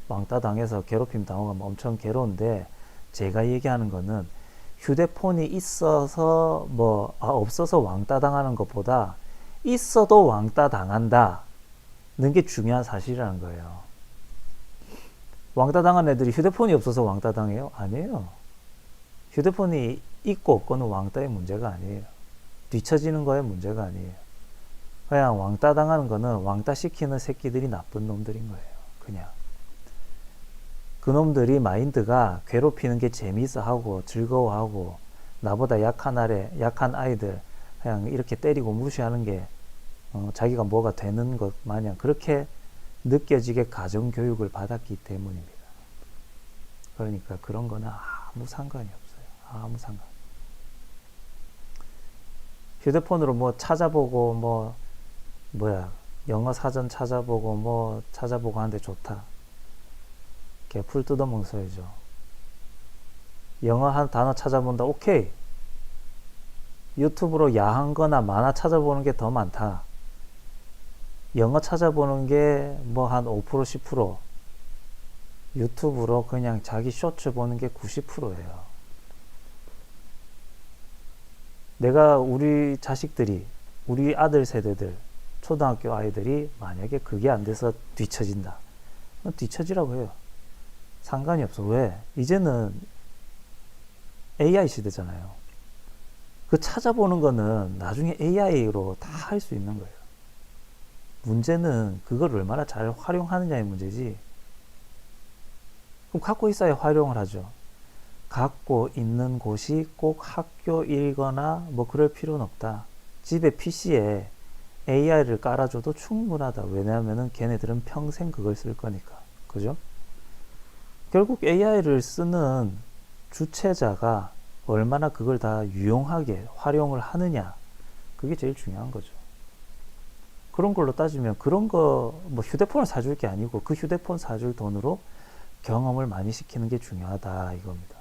Speaker 1: 왕따 당해서 괴롭힘 당하면 엄청 괴로운데 제가 얘기하는 거는 휴대폰이 있어서 없어서 왕따 당하는 것보다 있어도 왕따 당한다는 게 중요한 사실이라는 거예요. 왕따 당한 애들이 휴대폰이 없어서 왕따 당해요? 아니에요. 휴대폰이 있고 없고는 왕따의 문제가 아니에요. 뒤처지는 거의 문제가 아니에요. 그냥 왕따 당하는 거는 왕따 시키는 새끼들이 나쁜 놈들인 거예요. 그냥 그놈들이 마인드가 괴롭히는 게 재미있어 하고 즐거워하고 나보다 약한 아이들 그냥 이렇게 때리고 무시하는 게 자기가 뭐가 되는 것 마냥 그렇게 느껴지게 가정교육을 받았기 때문입니다. 그러니까 그런 거는 아무 상관이 없어요. 아무 상관. 휴대폰으로 뭐 찾아보고 영어 사전 찾아보고 찾아보고 하는데 좋다. 개풀 뜯어먹는 소리죠. 영어 한 단어 찾아본다. 오케이. 유튜브로 야한 거나 만화 찾아보는 게 더 많다. 영어 찾아보는 게 한 5% 10%. 유튜브로 그냥 자기 쇼츠 보는 게 90%예요. 내가 우리 자식들이 우리 아들 세대들 초등학교 아이들이 만약에 그게 안 돼서 뒤처진다. 뒤처지라고 해요. 상관이 없어. 왜? 이제는 AI 시대잖아요. 그 찾아보는 거는 나중에 AI로 다 할 수 있는 거예요. 문제는 그걸 얼마나 잘 활용하느냐의 문제지. 그럼 갖고 있어야 활용을 하죠. 갖고 있는 곳이 꼭 학교이거나 그럴 필요는 없다. 집에 PC에 AI를 깔아줘도 충분하다. 왜냐하면은 걔네들은 평생 그걸 쓸 거니까. 그죠? 결국 AI를 쓰는 주체자가 얼마나 그걸 다 유용하게 활용을 하느냐. 그게 제일 중요한 거죠. 그런 걸로 따지면 그런 거 휴대폰을 사줄 게 아니고 그 휴대폰 사줄 돈으로 경험을 많이 시키는 게 중요하다 이겁니다.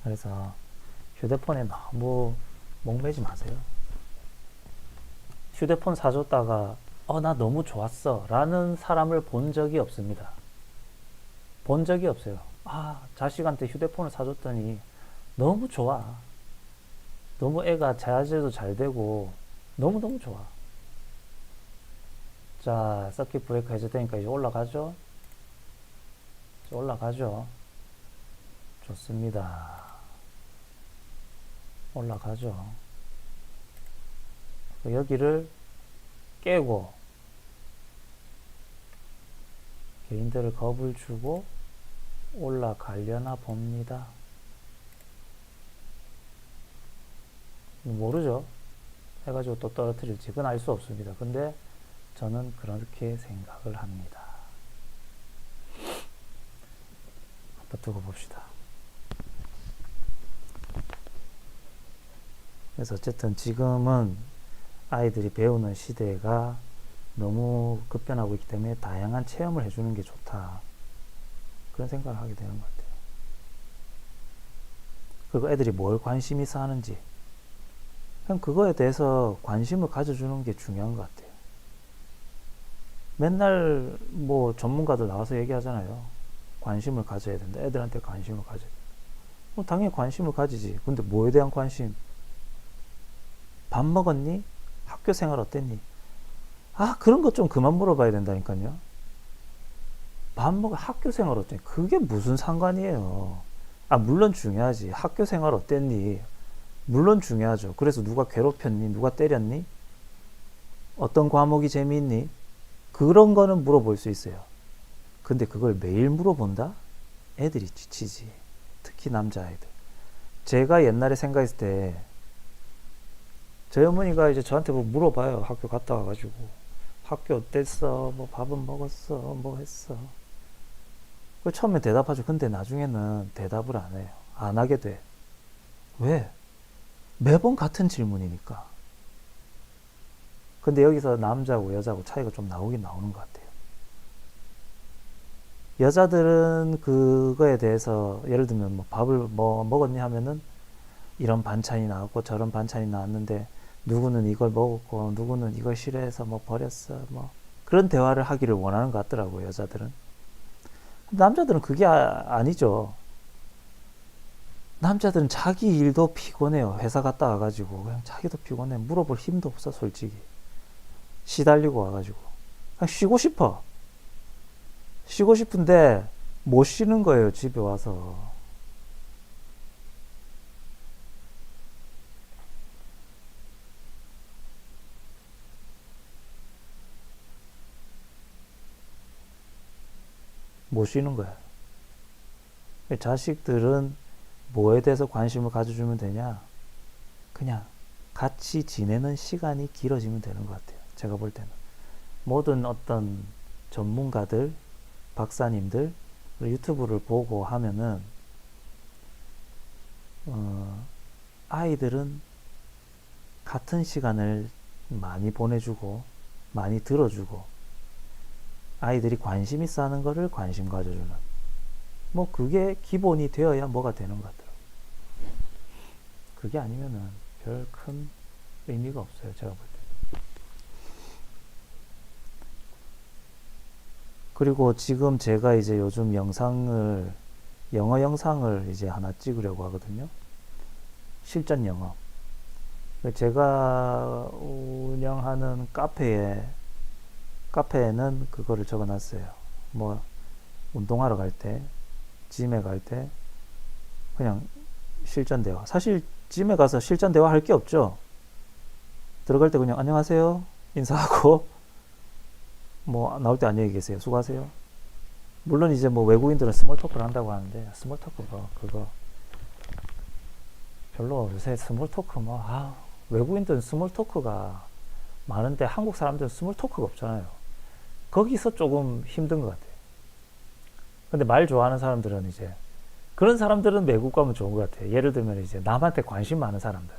Speaker 1: 그래서 휴대폰에 너무 목매지 마세요. 휴대폰 사줬다가 나 너무 좋았어 라는 사람을 본 적이 없습니다. 본 적이 없어요. 자식한테 휴대폰을 사줬더니 너무 좋아. 너무 애가 자제도 잘 되고 너무너무 좋아. 자, 서킷 브레이커 해줄 테니까 이제 올라가죠? 이제 올라가죠? 좋습니다. 올라가죠. 여기를 깨고 개인들을 겁을 주고 올라가려나 봅니다. 모르죠. 해가지고 또 떨어뜨릴지 그건 알 수 없습니다. 근데 저는 그렇게 생각을 합니다. 한번 두고 봅시다. 그래서 어쨌든 지금은 아이들이 배우는 시대가 너무 급변하고 있기 때문에 다양한 체험을 해주는 게 좋다. 그런 생각을 하게 되는 것 같아요. 그리고 애들이 뭘 관심 있어 하는지 그냥 그거에 대해서 관심을 가져주는 게 중요한 것 같아요. 맨날 뭐 전문가들 나와서 얘기하잖아요. 관심을 가져야 된다. 애들한테 관심을 가져야 된다. 당연히 관심을 가지지. 근데 뭐에 대한 관심? 밥 먹었니? 학교 생활 어땠니? 그런 것 좀 그만 물어봐야 된다니까요. 학교 생활 어땠니? 그게 무슨 상관이에요. 물론 중요하지. 학교 생활 어땠니? 물론 중요하죠. 그래서 누가 괴롭혔니? 누가 때렸니? 어떤 과목이 재미있니? 그런 거는 물어볼 수 있어요. 근데 그걸 매일 물어본다? 애들이 지치지. 특히 남자아이들. 제가 옛날에 생각했을 때 저희 어머니가 이제 저한테 뭐 물어봐요. 학교 갔다 와가지고 학교 어땠어? 뭐 밥은 먹었어? 뭐 했어? 그 처음에 대답하죠. 근데 나중에는 대답을 안 해요. 안 하게 돼. 왜? 매번 같은 질문이니까. 근데 여기서 남자하고 여자하고 차이가 좀 나오긴 나오는 것 같아요. 여자들은 그거에 대해서 예를 들면 뭐 밥을 뭐 먹었니 하면은 이런 반찬이 나왔고 저런 반찬이 나왔는데 누구는 이걸 먹었고 누구는 이걸 싫어해서 뭐 버렸어 뭐 그런 대화를 하기를 원하는 것 같더라고요. 여자들은. 남자들은 그게 아니죠. 남자들은 자기 일도 피곤해요. 회사 갔다 와가지고 그냥 자기도 피곤해. 물어볼 힘도 없어 솔직히. 시달리고 와가지고 그냥 쉬고 싶어. 쉬고 싶은데 못 쉬는 거예요. 집에 와서. 못 쉬는 거야. 자식들은 뭐에 대해서 관심을 가져주면 되냐? 그냥 같이 지내는 시간이 길어지면 되는 것 같아요. 제가 볼 때는. 모든 어떤 전문가들, 박사님들, 유튜브를 보고 하면은, 아이들은 같은 시간을 많이 보내주고, 많이 들어주고, 아이들이 관심 있어 하는 거를 관심 가져주는. 뭐, 그게 기본이 되어야 뭐가 되는 것 같더라고요. 그게 아니면은 별 큰 의미가 없어요. 제가 볼 때. 그리고 지금 제가 이제 요즘 영어 영상을 이제 하나 찍으려고 하거든요. 실전 영어. 제가 운영하는 카페에는 그거를 적어 놨어요. 뭐, 운동하러 갈 때, 짐에 갈 때, 그냥 실전 대화. 사실, 짐에 가서 실전 대화 할 게 없죠. 들어갈 때 그냥 안녕하세요. 인사하고, 뭐, 나올 때 안녕히 계세요. 수고하세요. 물론 이제 뭐 외국인들은 스몰 토크를 한다고 하는데, 스몰 토크 그거. 별로 요새 스몰 토크 외국인들은 스몰 토크가 많은데 한국 사람들은 스몰 토크가 없잖아요. 거기서 조금 힘든 것 같아요. 근데 말 좋아하는 사람들은 이제 그런 사람들은 외국 가면 좋은 것 같아요. 예를 들면 이제 남한테 관심 많은 사람들.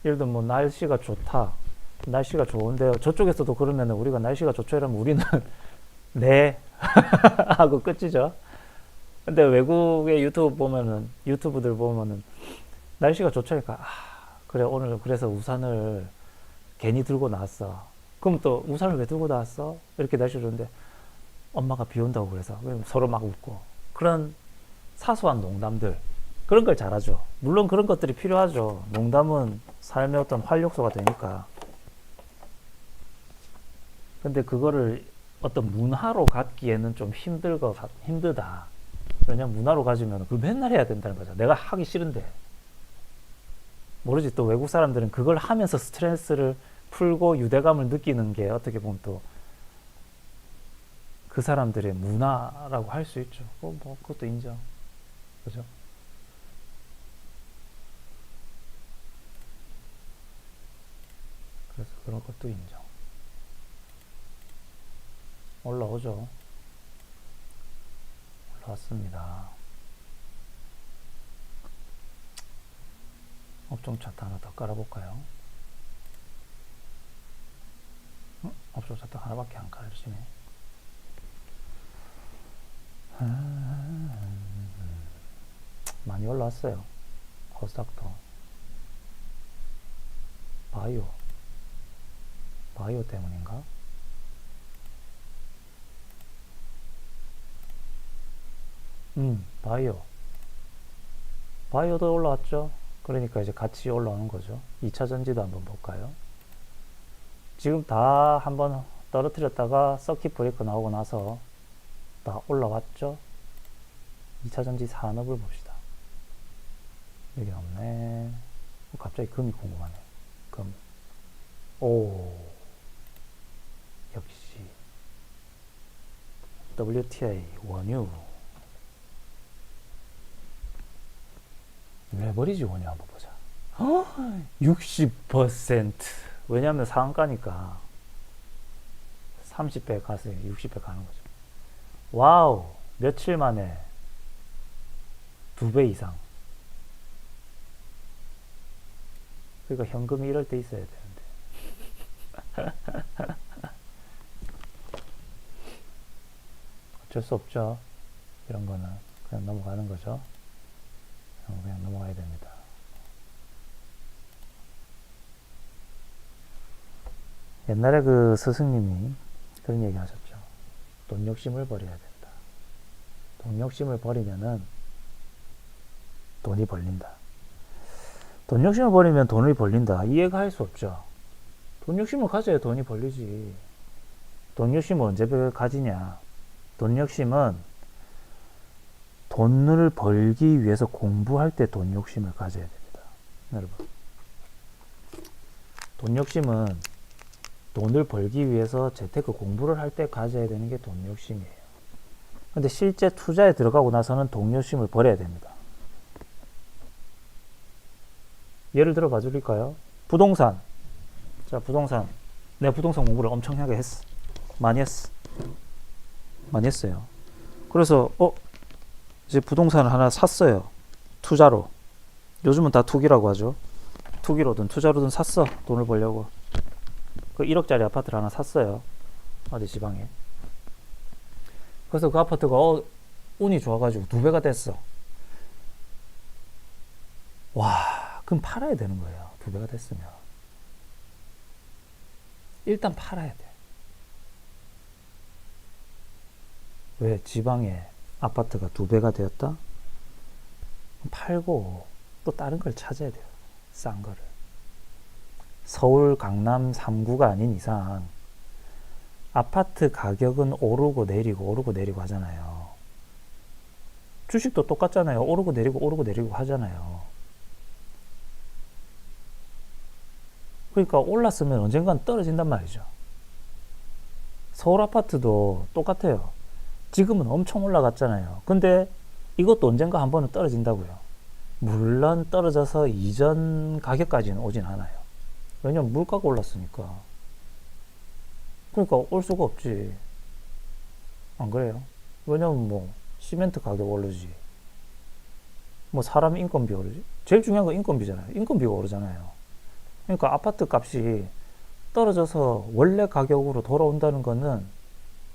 Speaker 1: 예를 들면 뭐 날씨가 좋다. 날씨가 좋은데요. 저쪽에서도 그러면 우리가 날씨가 좋죠 이러면 우리는 네 하고 끝이죠. 근데 외국의 유튜브들 보면은 날씨가 좋다니까 그래 오늘 그래서 우산을 괜히 들고 나왔어. 그럼 또 우산을 왜 들고 나왔어? 이렇게 날씨 좋은데 엄마가 비 온다고 그래서 서로 막 웃고 그런 사소한 농담들 그런 걸 잘하죠. 물론 그런 것들이 필요하죠. 농담은 삶의 어떤 활력소가 되니까. 근데 그거를 어떤 문화로 갖기에는 좀 힘들다. 왜냐면 문화로 가지면 그걸 맨날 해야 된다는 거죠. 내가 하기 싫은데. 모르지 또 외국 사람들은 그걸 하면서 스트레스를 풀고 유대감을 느끼는 게 어떻게 보면 또 그 사람들의 문화라고 할 수 있죠. 뭐 그것도 인정. 그죠? 그래서 그런 것도 인정. 올라오죠. 올라왔습니다. 업종 차트 하나 더 깔아볼까요? 업종 차트 하나밖에 안 깔아주시네. 많이 올라왔어요. 코스닥도. 바이오 때문인가? 바이오도 올라왔죠. 그러니까 이제 같이 올라오는 거죠. 2차 전지도 한번 볼까요? 지금 다 한번 떨어뜨렸다가 서킷 브레이크 나오고 나서 다 올라왔죠. 2차 전지 산업을 봅시다. 여기 없네. 갑자기 금이 궁금하네. 금. 오, 역시 WTI 원유. 왜 버리지 원유 한번 보자. 60%. 왜냐하면 상한가니까 30배 가서 60배 가는 거죠. 와우, 며칠 만에 2배 이상. 그러니까 현금이 이럴 때 있어야 되는데. 어쩔 수 없죠. 이런 거는 그냥 넘어가는 거죠. 그냥 넘어가야 됩니다. 옛날에 그 스승님이 그런 얘기 하셨죠. 돈 욕심을 버려야 된다. 돈 욕심을 버리면은 돈이 벌린다. 돈 욕심을 버리면 돈이 벌린다. 이해가 할 수 없죠. 돈 욕심을 가져야 돈이 벌리지. 돈 욕심을 언제 가지냐. 돈 욕심은 돈을 벌기 위해서 공부할 때 돈 욕심을 가져야 됩니다. 여러분. 돈 욕심은 돈을 벌기 위해서 재테크 공부를 할 때 가져야 되는 게 돈 욕심이에요. 근데 실제 투자에 들어가고 나서는 돈 욕심을 버려야 됩니다. 예를 들어 봐줄까요? 부동산. 자, 부동산. 내가 부동산 공부를 엄청나게 했어. 많이 했어. 많이 했어요. 그래서, 이제 부동산을 하나 샀어요. 투자로. 요즘은 다 투기라고 하죠. 투기로든 투자로든 샀어. 돈을 벌려고. 그 1억짜리 아파트를 하나 샀어요. 어디 지방에. 그래서 그 아파트가 운이 좋아가지고 2배가 됐어. 와, 그럼 팔아야 되는 거예요. 2배가 됐으면. 일단 팔아야 돼. 왜? 지방에 아파트가 2배가 되었다? 팔고 또 다른 걸 찾아야 돼요. 싼 거를. 서울, 강남 3구가 아닌 이상 아파트 가격은 오르고 내리고 하잖아요. 주식도 똑같잖아요. 오르고 내리고 하잖아요. 그러니까 올랐으면 언젠간 떨어진단 말이죠. 서울 아파트도 똑같아요. 지금은 엄청 올라갔잖아요. 근데 이것도 언젠가 한 번은 떨어진다고요. 물론 떨어져서 이전 가격까지는 오진 않아요. 왜냐면 물가가 올랐으니까. 그러니까 올 수가 없지. 안 그래요? 왜냐면 뭐 시멘트 가격 오르지. 뭐 사람 인건비 오르지. 제일 중요한 건 인건비잖아요. 인건비가 오르잖아요. 그러니까 아파트 값이 떨어져서 원래 가격으로 돌아온다는 거는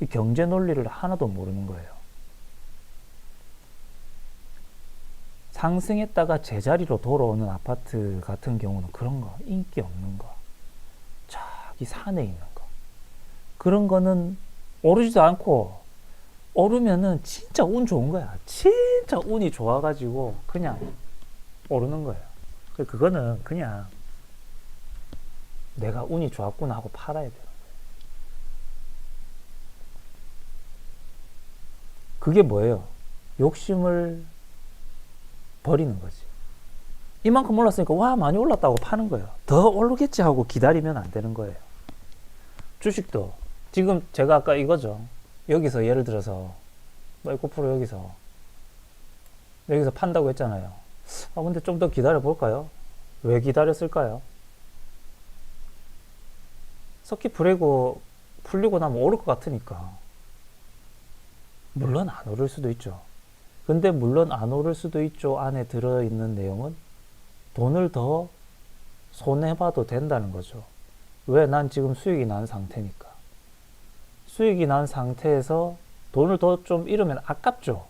Speaker 1: 이 경제 논리를 하나도 모르는 거예요. 상승했다가 제자리로 돌아오는 아파트 같은 경우는 그런 거, 인기 없는 거, 저기 산에 있는 거, 그런 거는 오르지도 않고, 오르면은 진짜 운 좋은 거야. 진짜 운이 좋아가지고 그냥 오르는 거예요. 그거는 그냥 내가 운이 좋았구나 하고 팔아야 돼요. 그게 뭐예요? 욕심을 버리는 거지. 이만큼 올랐으니까 와 많이 올랐다고 파는 거예요. 더 오르겠지 하고 기다리면 안 되는 거예요. 주식도 지금 제가 아까 이거죠. 여기서 예를 들어서 뭐 에코프로 여기서 판다고 했잖아요. 근데 좀 더 기다려 볼까요? 왜 기다렸을까요? 서킷 브레이크 풀리고 나면 오를 것 같으니까. 물론 안 오를 수도 있죠. 근데 물론 안 오를 수도 있죠 안에 들어있는 내용은 돈을 더 손해봐도 된다는 거죠. 왜? 난 지금 수익이 난 상태니까. 수익이 난 상태에서 돈을 더 좀 잃으면 아깝죠.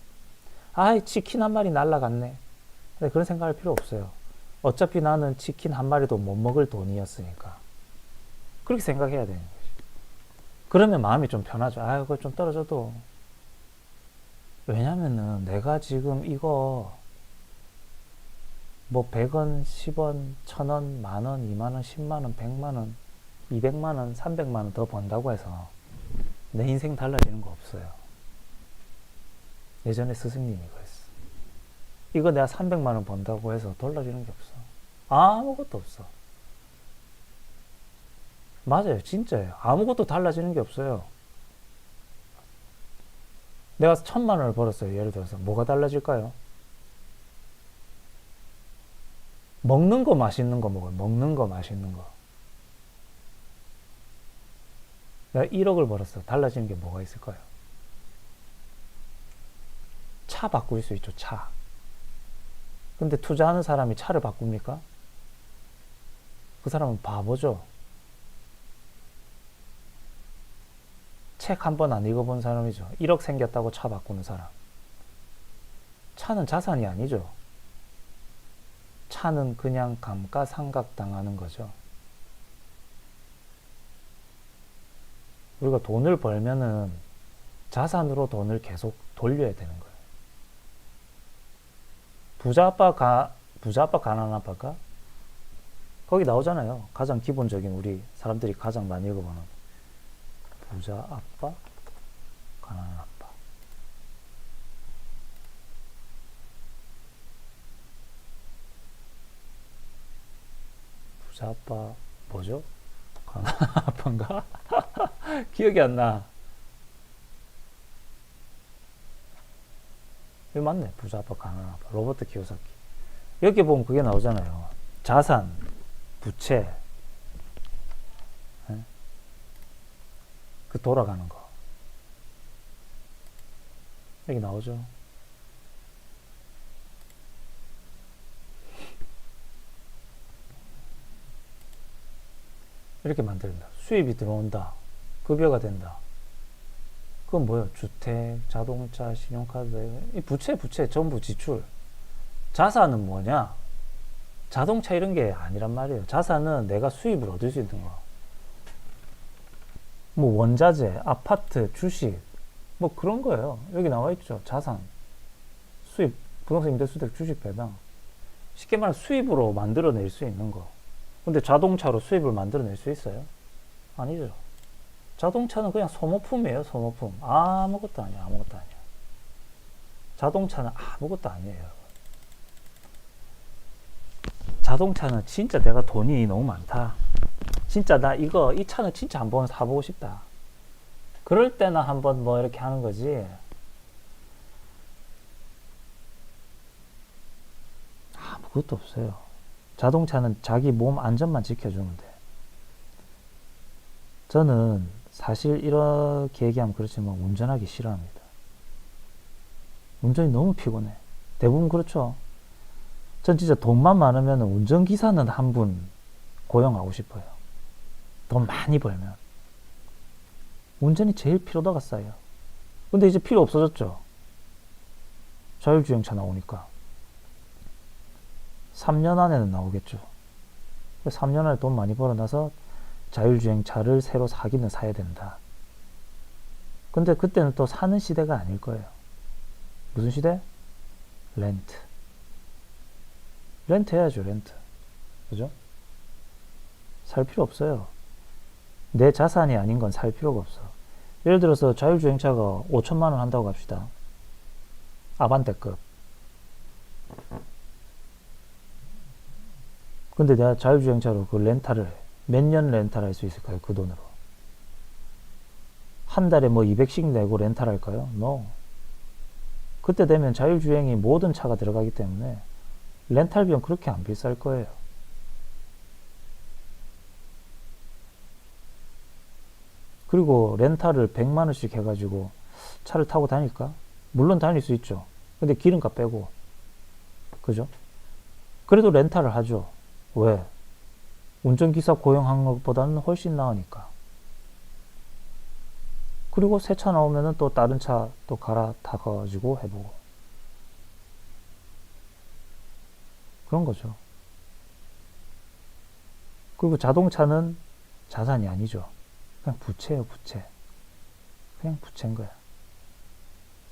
Speaker 1: 아이, 치킨 한 마리 날라갔네. 근데 그런 생각할 필요 없어요. 어차피 나는 치킨 한 마리도 못 먹을 돈이었으니까. 그렇게 생각해야 되는 거지. 그러면 마음이 좀 편하죠. 아유, 그거 좀 떨어져도. 왜냐면은 내가 지금 이거 뭐 100원, 10원, 1000원, 만원, 2만원, 10만원, 100만원, 200만원, 300만원 더 번다고 해서 내 인생 달라지는 거 없어요. 예전에 스승님이 그랬어. 이거 내가 300만원 번다고 해서 달라지는 게 없어. 아무것도 없어. 맞아요. 진짜예요. 아무것도 달라지는 게 없어요. 내가 1000만원을 벌었어요. 예를 들어서. 뭐가 달라질까요? 먹는 거 맛있는 거 먹어요. 먹는 거 맛있는 거. 내가 1억을 벌었어. 달라지는 게 뭐가 있을까요? 차 바꿀 수 있죠. 차. 근데 투자하는 사람이 차를 바꿉니까? 그 사람은 바보죠. 책 한 번 안 읽어본 사람이죠. 1억 생겼다고 차 바꾸는 사람. 차는 자산이 아니죠. 차는 그냥 감가상각 당하는 거죠. 우리가 돈을 벌면은 자산으로 돈을 계속 돌려야 되는 거예요. 부자 아빠, 가난한 아빠가? 거기 나오잖아요. 가장 기본적인 우리 사람들이 가장 많이 읽어보는 부자 아빠, 가난한 아빠. 부자 아빠 뭐죠? 가난한 아빠인가? 기억이 안 나. 이거 맞네. 부자 아빠, 가난한 아빠. 로버트 키오사키. 여기 보면 그게 나오잖아요. 자산, 부채, 그 돌아가는 거. 여기 나오죠. 이렇게 만든다. 수입이 들어온다. 급여가 된다. 그건 뭐예요? 주택, 자동차, 신용카드, 이 부채 전부 지출. 자산은 뭐냐? 자동차 이런 게 아니란 말이에요. 자산은 내가 수입을 얻을 수 있는 거. 뭐 원자재, 아파트, 주식, 뭐 그런 거예요. 여기 나와 있죠. 자산, 수입, 부동산 임대주택, 주식 배당. 쉽게 말하면 수입으로 만들어낼 수 있는 거. 근데 자동차로 수입을 만들어낼 수 있어요? 아니죠. 자동차는 그냥 소모품이에요. 소모품. 아무것도 아니야. 아무것도 아니야. 자동차는 아무것도 아니에요. 자동차는 진짜 내가 돈이 너무 많다. 진짜 나 이 차는 진짜 한번 사보고 싶다. 그럴 때나 한번 뭐 이렇게 하는 거지. 아무것도 없어요. 자동차는 자기 몸 안전만 지켜주면 돼. 저는 사실 이렇게 얘기하면 그렇지만 운전하기 싫어합니다. 운전이 너무 피곤해. 대부분 그렇죠. 전 진짜 돈만 많으면 운전기사는 한 분 고용하고 싶어요. 돈 많이 벌면. 운전이 제일 피로도가 쌓여. 근데 이제 필요 없어졌죠. 자율주행차 나오니까. 3년 안에는 나오겠죠. 3년 안에 돈 많이 벌어놔서 자율주행차를 새로 사기는 사야 된다. 근데 그때는 또 사는 시대가 아닐 거예요. 무슨 시대? 렌트. 렌트 해야죠, 렌트. 그죠? 살 필요 없어요. 내 자산이 아닌 건 살 필요가 없어. 예를 들어서 자율주행차가 5천만 원 한다고 합시다. 아반떼급. 근데 내가 자율주행차로 그 렌탈을 몇 년 렌탈할 수 있을까요? 그 돈으로. 한 달에 뭐 200씩 내고 렌탈할까요? No. 그때 되면 자율주행이 모든 차가 들어가기 때문에 렌탈 비용 그렇게 안 비쌀 거예요. 그리고 렌탈을 100만 원씩 해가지고 차를 타고 다닐까? 물론 다닐 수 있죠. 근데 기름값 빼고. 그죠? 그래도 렌탈을 하죠. 왜? 운전기사 고용한 것보다는 훨씬 나으니까. 그리고 새 차 나오면은 또 다른 차 또 갈아타가지고 해보고. 그런 거죠. 그리고 자동차는 자산이 아니죠. 그냥 부채예요, 부채. 그냥 부채인 거야.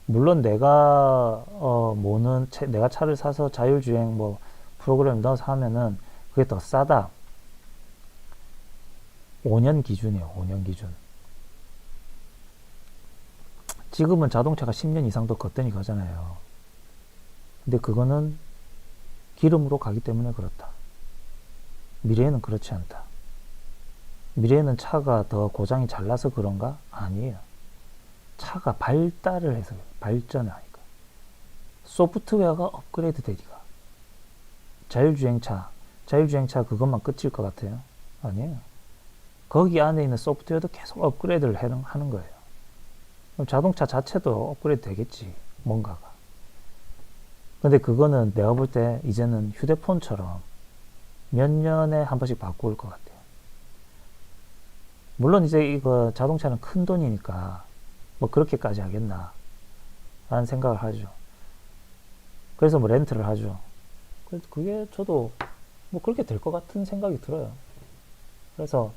Speaker 1: 물론 내가 내가 차를 사서 자율주행 뭐 프로그램 넣어서 하면은 그게 더 싸다. 5년 기준이에요, 5년 기준. 지금은 자동차가 10년 이상 더 걷더니 가잖아요. 근데 그거는 기름으로 가기 때문에 그렇다. 미래에는 그렇지 않다. 미래에는 차가 더 고장이 잘 나서 그런가? 아니에요. 차가 발달을 해서 발전을 하니까. 소프트웨어가 업그레이드 되니까. 자율주행차 그것만 끝일 것 같아요? 아니에요. 거기 안에 있는 소프트웨어도 계속 업그레이드를 하는 거예요. 그럼 자동차 자체도 업그레이드 되겠지, 뭔가가. 근데 그거는 내가 볼 때 이제는 휴대폰처럼 몇 년에 한 번씩 바꿀 것 같아요. 물론 이제 이거 자동차는 큰 돈이니까 뭐 그렇게까지 하겠나 라는 생각을 하죠. 그래서 뭐 렌트를 하죠. 그게 저도 뭐 그렇게 될 것 같은 생각이 들어요. 그래서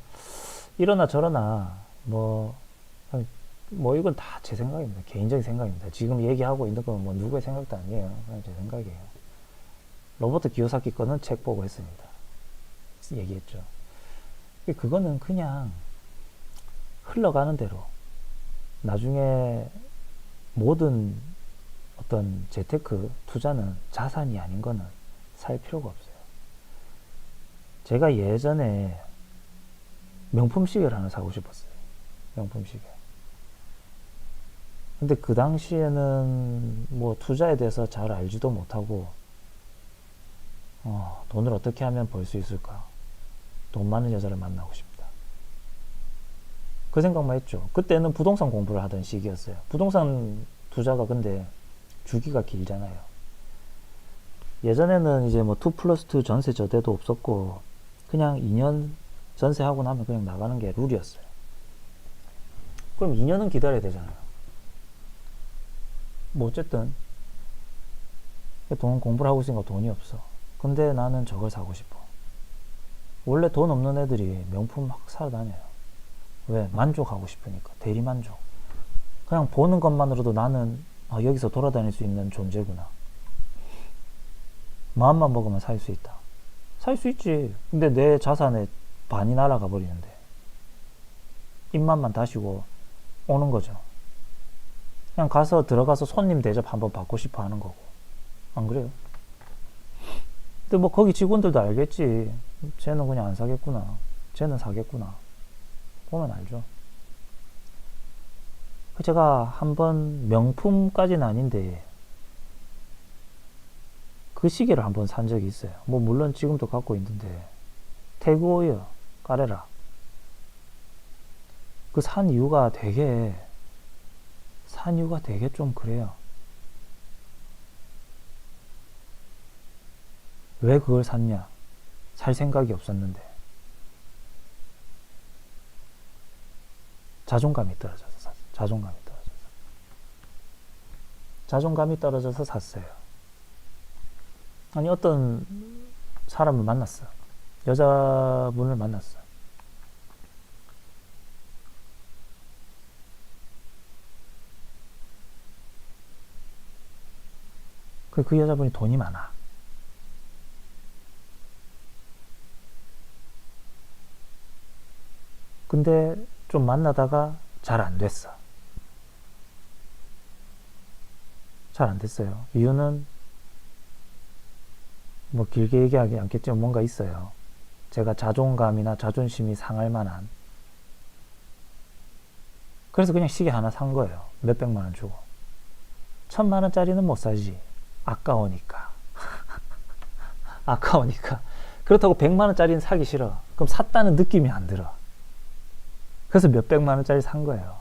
Speaker 1: 이러나 저러나 뭐 이건 다 제 생각입니다. 개인적인 생각입니다. 지금 얘기하고 있는 건 뭐 누구의 생각도 아니에요. 그냥 제 생각이에요. 로버트 기요사키 거는 책 보고 했습니다. 얘기했죠. 그거는 그냥 흘러가는 대로 나중에 모든 어떤 재테크 투자는 자산이 아닌 거는 살 필요가 없어요. 제가 예전에 명품 시계를 하나 사고 싶었어요. 명품 시계. 근데 그 당시에는 뭐 투자에 대해서 잘 알지도 못하고 돈을 어떻게 하면 벌 수 있을까? 돈 많은 여자를 만나고 싶다. 그 생각만 했죠. 그때는 부동산 공부를 하던 시기였어요. 부동산 투자가 근데 주기가 길잖아요. 예전에는 이제 뭐 2+2 전세 저대도 없었고 그냥 2년 전세하고 나면 그냥 나가는 게 룰이었어요. 그럼 2년은 기다려야 되잖아요. 뭐 어쨌든 돈 공부를 하고 있으니까 돈이 없어. 근데 나는 저걸 사고 싶어. 원래 돈 없는 애들이 명품 막 사러 다녀요. 왜? 만족하고 싶으니까. 대리만족. 그냥 보는 것만으로도 나는 여기서 돌아다닐 수 있는 존재구나. 마음만 먹으면 살 수 있다. 살 수 있지. 근데 내 자산의 반이 날아가 버리는데 입맛만 다시고 오는 거죠. 그냥 들어가서 손님 대접 한번 받고 싶어 하는 거고. 안 그래요? 근데 뭐 거기 직원들도 알겠지. 쟤는 그냥 안 사겠구나. 쟤는 사겠구나. 보면 알죠. 제가 한번 명품까지는 아닌데 그 시계를 한번 산 적이 있어요. 뭐 물론 지금도 갖고 있는데 태그오이어 까레라. 그 산 이유가 되게 좀 그래요. 왜 그걸 샀냐? 살 생각이 없었는데. 자존감이 떨어져서 샀어요. 자존감이 떨어져서 샀어요. 아니, 어떤 사람을 만났어. 여자분을 만났어. 그 여자분이 돈이 많아. 근데 좀 만나다가 잘 안 됐어. 잘 안 됐어요. 이유는 뭐 길게 얘기하기 않겠지만 뭔가 있어요. 제가 자존감이나 자존심이 상할 만한 그래서 그냥 시계 하나 산 거예요. 몇백만 원 주고. 1,000만 원짜리는 못 사지. 아까우니까. 아까우니까. 그렇다고 100만 원짜리는 사기 싫어. 그럼 샀다는 느낌이 안 들어. 그래서 몇백만 원짜리 산 거예요.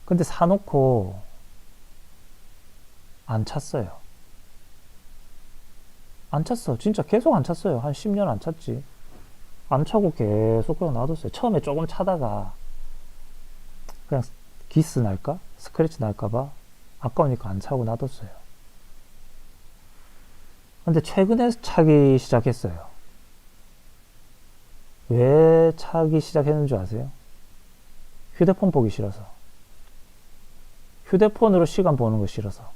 Speaker 1: 근데 사놓고 안 찼어요. 안 찼어. 진짜 계속 안 찼어요. 한 10년 안 찼지. 안 차고 계속 그냥 놔뒀어요. 처음에 조금 차다가 그냥 기스 날까? 스크래치 날까봐 아까우니까 안 차고 놔뒀어요. 근데 최근에 차기 시작했어요. 왜 차기 시작했는 줄 아세요? 휴대폰 보기 싫어서. 휴대폰으로 시간 보는 거 싫어서.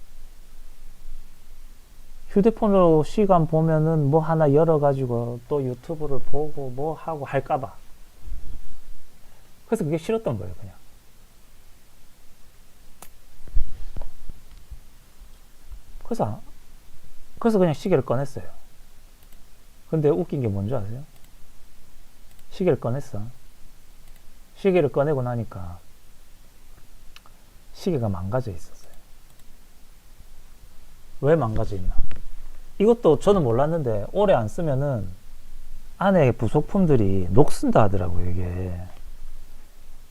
Speaker 1: 휴대폰으로 시간 보면은 뭐 하나 열어가지고 또 유튜브를 보고 뭐 하고 할까봐. 그래서 그게 싫었던 거예요, 그냥. 그래서 그냥 시계를 꺼냈어요. 근데 웃긴 게 뭔지 아세요? 시계를 꺼냈어. 시계를 꺼내고 나니까 시계가 망가져 있었어요. 왜 망가져 있나? 이것도 저는 몰랐는데 오래 안 쓰면은 안에 부속품들이 녹슨다 하더라고요, 이게.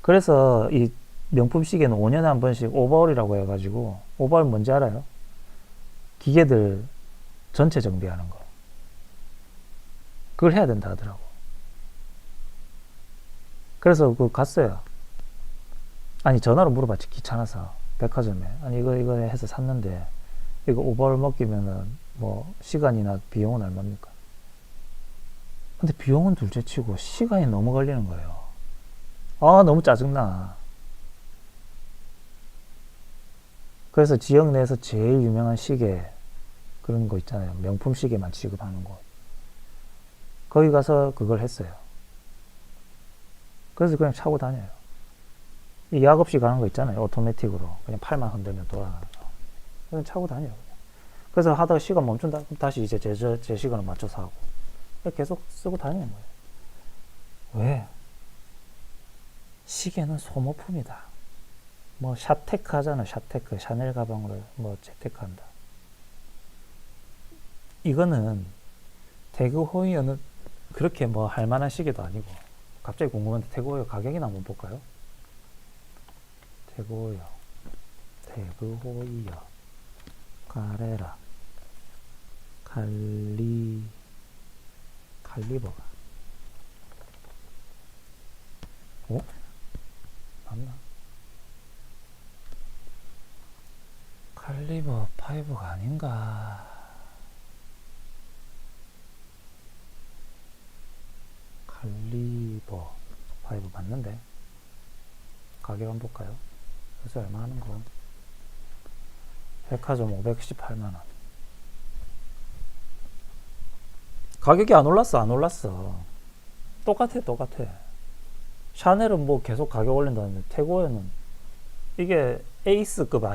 Speaker 1: 그래서 이 명품 시계는 5년에 한 번씩 오버홀이라고 해가지고, 오버홀 뭔지 알아요? 기계들 전체 정비하는 거. 그걸 해야 된다 하더라고. 그래서 그거 갔어요. 아니, 전화로 물어봤지, 귀찮아서. 백화점에. 아니, 이거 해서 샀는데, 이거 오버홀 먹기면은 뭐 시간이나 비용은 얼마입니까? 근데 비용은 둘째 치고 시간이 너무 걸리는 거예요. 아, 너무 짜증나. 그래서 지역 내에서 제일 유명한 시계 그런 거 있잖아요. 명품 시계만 취급하는 곳. 거기 가서 그걸 했어요. 그래서 그냥 차고 다녀요. 이 약 없이 가는 거 있잖아요. 오토매틱으로. 그냥 팔만 흔들면 돌아가는 거. 그냥 차고 다녀요. 그래서 하다가 시간 멈춘다. 그럼 다시 이제 제 시간을 맞춰서 하고. 계속 쓰고 다니는 거예요. 왜? 시계는 소모품이다. 뭐 샤테크 하잖아. 샤테크. 샤넬 가방을 뭐 재테크한다. 이거는 태그 호이어는 그렇게 뭐 할만한 시계도 아니고. 갑자기 궁금한데 태그 호이어 가격이나 한번 볼까요? 태그 호이어 카레라 칼리버가 맞나? 칼리버 5가 아닌가? 칼리버 5 맞는데? 가격 한번 볼까요? 그래서 얼마 하는 거? 백화점 518만원. 가격이 안 올랐어. 똑같아. 샤넬은 뭐 계속 가격 올린다는데, 태고에는 이게 에이스급이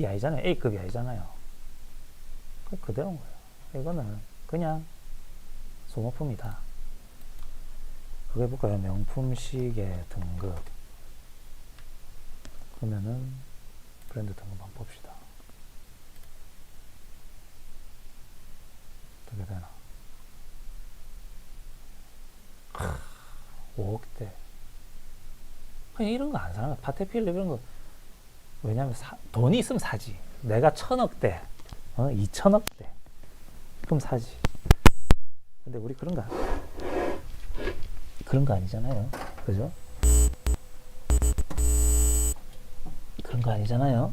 Speaker 1: 아니잖아요. A급이 아니잖아요. 그대로인 거예요. 이거는 그냥 소모품이다. 그거 해볼까요? 명품 시계 등급. 그러면은 브랜드 등급 한번 봅시다. 어떻게 되나? 5억대. 그냥 이런 거 안 사는 거야. 파테필립 이런 거. 왜냐면 돈이 있으면 사지. 내가 1,000억대, 2,000억대. 그럼 사지. 근데 우리 그런 거 아니잖아요. 그죠? 그런 거 아니잖아요.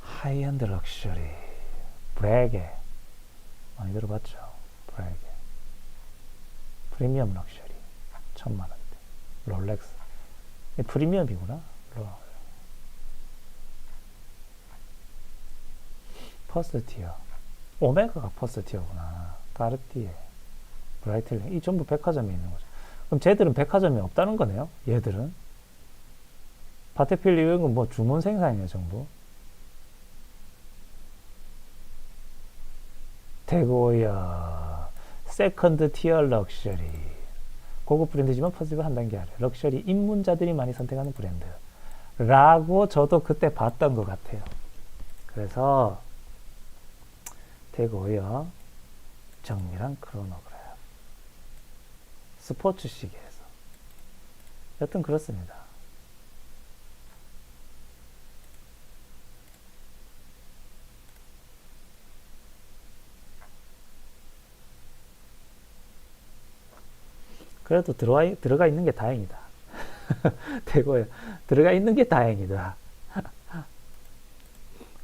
Speaker 1: 하이엔드 럭셔리. 브레게. 많이 들어봤죠? 브레게. 프리미엄 럭셔리. 1,000만원대. 롤렉스. 프리미엄이구나. 퍼스트 티어. 오메가가 퍼스트 티어구나. 까르띠에. 브라이틀링. 이 전부 백화점에 있는 거죠. 그럼 쟤들은 백화점이 없다는 거네요. 얘들은. 파테필리 이런 건 뭐 주문 생산이네 전부. 대고야. 세컨드 티어 럭셔리. 고급 브랜드지만 퍼스비어 한 단계 아래. 럭셔리 입문자들이 많이 선택하는 브랜드. 라고 저도 그때 봤던 것 같아요. 그래서 태그웨어 정밀한 크로노그래프. 스포츠 시계에서. 여튼 그렇습니다. 그래도 들어가 있는 게 다행이다. 되고요. 들어가 있는 게 다행이다.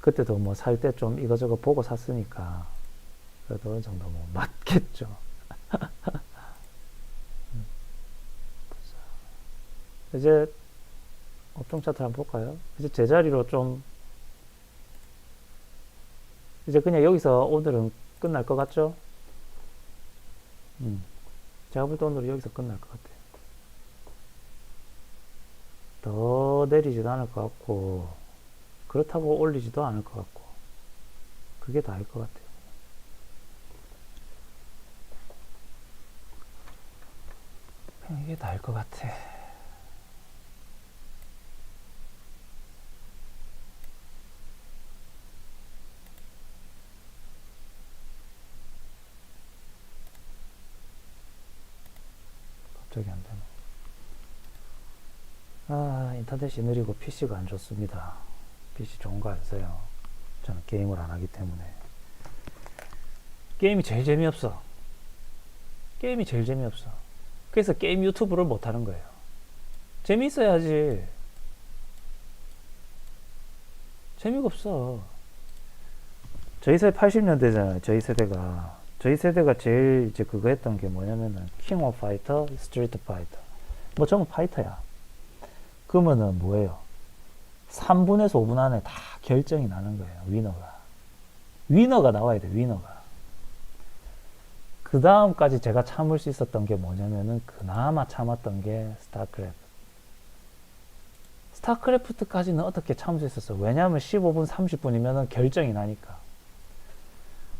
Speaker 1: 그때도 뭐 살 때 좀 이거저거 보고 샀으니까 그래도 어느 정도 뭐 맞겠죠. 이제 업종 차트 한번 볼까요? 이제 제자리로 좀 이제 그냥 여기서 오늘은 끝날 것 같죠? 제가 볼 때 오늘은 여기서 끝날 것 같아요. 더 내리지도 않을 것 같고 그렇다고 올리지도 않을 것 같고 그게 다일 것 같아요. 그냥 이게 다일 것 같아. 갑자기 안 되네. 아, 인터넷이 느리고 PC가 안 좋습니다. PC 좋은 거 안 써요. 저는 게임을 안 하기 때문에. 게임이 제일 재미없어. 게임이 제일 재미없어. 그래서 게임 유튜브를 못 하는 거예요. 재미있어야지. 재미가 없어. 저희 세대 80년대잖아요. 저희 세대가 제일 이제 그거 했던 게 뭐냐면은 킹 오브 파이터, 스트리트 파이터. 뭐 전부 파이터야. 그러면은 뭐예요? 3분에서 5분 안에 다 결정이 나는 거예요. 위너가 나와야 돼. 위너가. 그 다음까지 제가 참을 수 있었던 게 뭐냐면은 그나마 참았던 게 스타크래프트까지는 어떻게 참을 수 있었어? 왜냐하면 15분 30분이면은 결정이 나니까.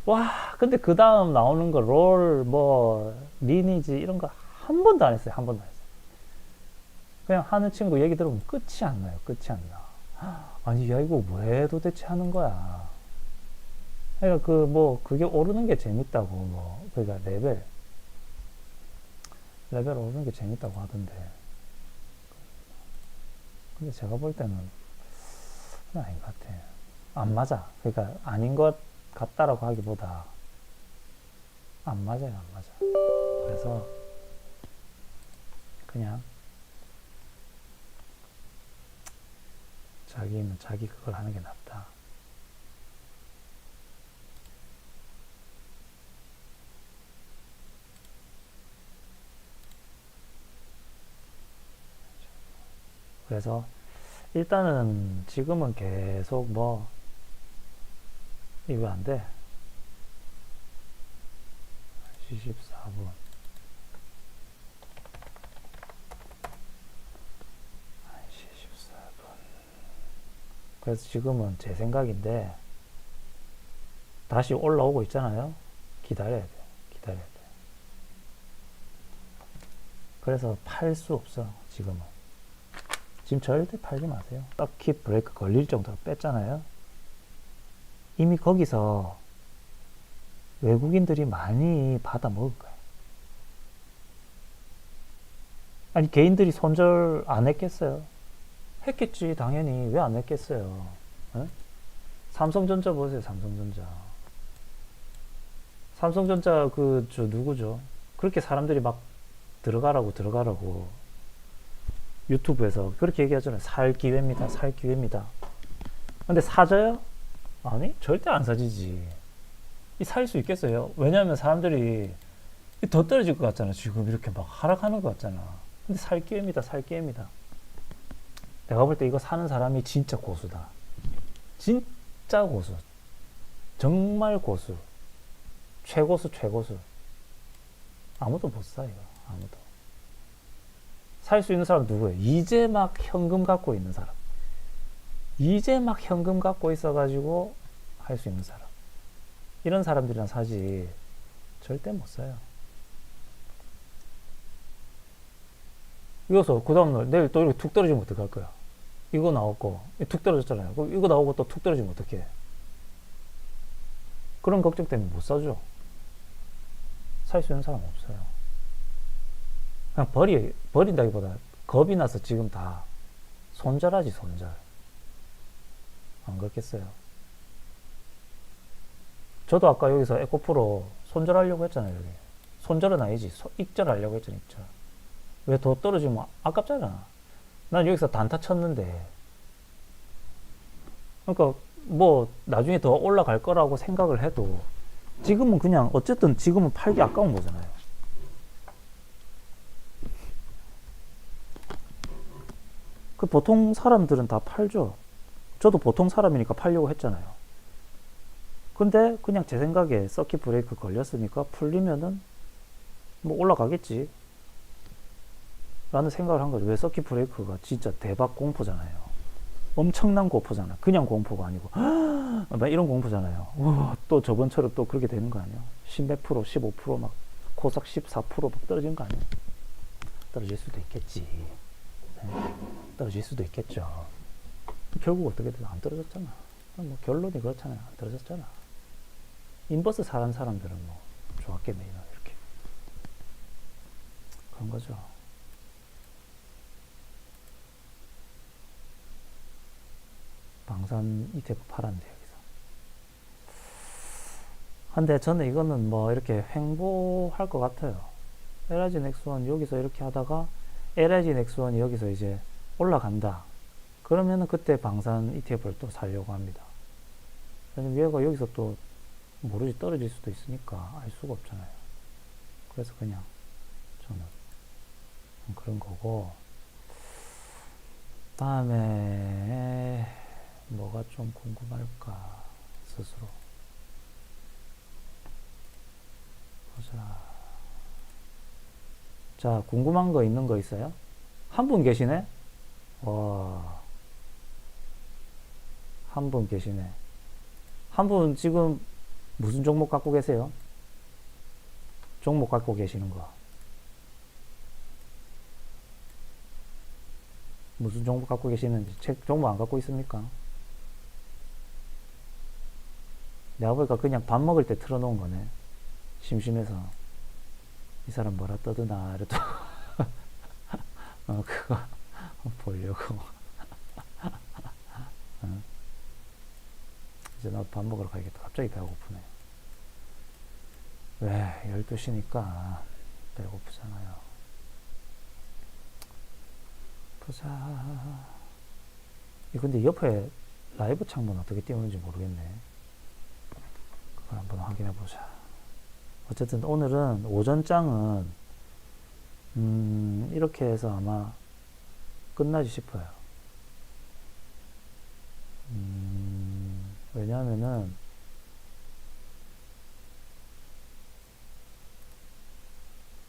Speaker 1: 와, 근데 그 다음 나오는 거 롤 리니지 이런 거 한 번도 안 했어요. 한 번도 안 했어요. 그냥 하는 친구 얘기 들으면 끝이 안 나요. 끝이 안 나. 아니, 야, 이거 왜 도대체 하는 거야? 그러니까 그게 오르는 게 재밌다고, 그러니까 레벨 오르는 게 재밌다고 하던데. 근데 제가 볼 때는 그건 아닌 것 같아. 안 맞아. 그러니까 아닌 것 같다라고 하기보다 안 맞아요, 안 맞아. 그래서 그냥 자기는 자기 그걸 하는 게 낫다. 그래서 일단은 지금은 계속 이거 안 돼. 14분. 14분. 그래서 지금은 제 생각인데 다시 올라오고 있잖아요. 기다려야 돼. 그래서 팔 수 없어. 지금은. 지금 절대 팔지 마세요. 서킷 브레이크 걸릴 정도로 뺐잖아요. 이미 거기서 외국인들이 많이 받아 먹을 거예요. 아니, 개인들이 손절 안 했겠어요? 했겠지, 당연히. 왜 안 했겠어요? 에? 삼성전자 보세요, 삼성전자 누구죠? 그렇게 사람들이 막 들어가라고 유튜브에서 그렇게 얘기하잖아요. 살 기회입니다. 근데 사져요? 아니, 절대 안 사지지. 살 수 있겠어요? 왜냐하면 사람들이 더 떨어질 것 같잖아. 지금 이렇게 막 하락하는 것 같잖아. 근데 살 기회입니다. 내가 볼 때 이거 사는 사람이 진짜 고수다. 진짜 고수. 정말 고수. 최고수. 아무도 못 사, 이거. 아무도. 살 수 있는 사람 누구예요? 이제 막 현금 갖고 있는 사람. 이제 막 현금 갖고 있어가지고 할 수 있는 사람. 이런 사람들이랑 사지 절대 못 사요. 이어서 그 다음날 내일 또 이렇게 툭 떨어지면 어떡할 거야? 이거 나왔고 툭 떨어졌잖아요. 그럼 이거 나오고 또 툭 떨어지면 어떡해? 그런 걱정 때문에 못 사죠. 살 수 있는 사람 없어요. 그냥 버린다기보다 겁이 나서 지금 다 손절하지, 손절. 안 그렇겠어요? 저도 아까 여기서 에코프로 손절하려고 했잖아요, 여기. 손절은 아니지. 익절하려고 했잖아, 익절. 왜 더 떨어지면 아깝잖아. 난 여기서 단타 쳤는데. 그러니까 뭐 나중에 더 올라갈 거라고 생각을 해도 지금은 그냥 어쨌든 지금은 팔기 아까운 거잖아요. 그 보통 사람들은 다 팔죠. 저도 보통 사람이니까 팔려고 했잖아요. 근데 그냥 제 생각에 서킷 브레이크 걸렸으니까 풀리면은 뭐 올라가겠지 라는 생각을 한 거죠. 왜 서킷 브레이크가 진짜 대박 공포잖아요. 엄청난 공포잖아. 그냥 공포가 아니고 막 이런 공포잖아요. 우와, 또 저번처럼 또 그렇게 되는 거 아니야? 10몇 프로, 15%막 코삭 14%막 떨어지는 거 아니야? 떨어질 수도 있겠지. 네. 떨어질 수도 있겠죠. 결국 어떻게 돼서 안 떨어졌잖아. 뭐 결론이 그렇잖아요. 안 떨어졌잖아. 인버스 사는 사람들은 뭐 좋았겠네, 이렇게. 그런 거죠. 방산 ETF 팔았는데, 여기서. 근데 저는 이거는 뭐 이렇게 횡보할 것 같아요. LIG 넥스원 여기서 이렇게 하다가 LIG 넥스원이 여기서 이제 올라간다. 그러면은 그때 방산 ETF를 또 살려고 합니다. 왜냐면 얘가 여기서 또 모르지 떨어질 수도 있으니까 알 수가 없잖아요. 그래서 그냥 저는 그런 거고, 다음에 뭐가 좀 궁금할까 스스로 보자. 자, 궁금한 거 있는 거 있어요? 한 분 계시네? 와, 한 분 계시네. 한 분 지금 무슨 종목 갖고 계세요? 종목 갖고 계시는 거. 무슨 종목 갖고 계시는지, 종목 안 갖고 있습니까? 내가 보니까 그냥 밥 먹을 때 틀어놓은 거네. 심심해서. 이 사람 뭐라 떠드나, 이랬더. 그거 보려고. 이제 나도 밥 먹으러 가야겠다. 갑자기 배가 고프네. 왜? 12시니까 배고프잖아요. 보자. 근데 옆에 라이브 창문 어떻게 띄우는지 모르겠네. 그걸 한번 확인해 보자. 어쨌든 오늘은 오전장은 이렇게 해서 아마 끝나지 싶어요. 왜냐하면은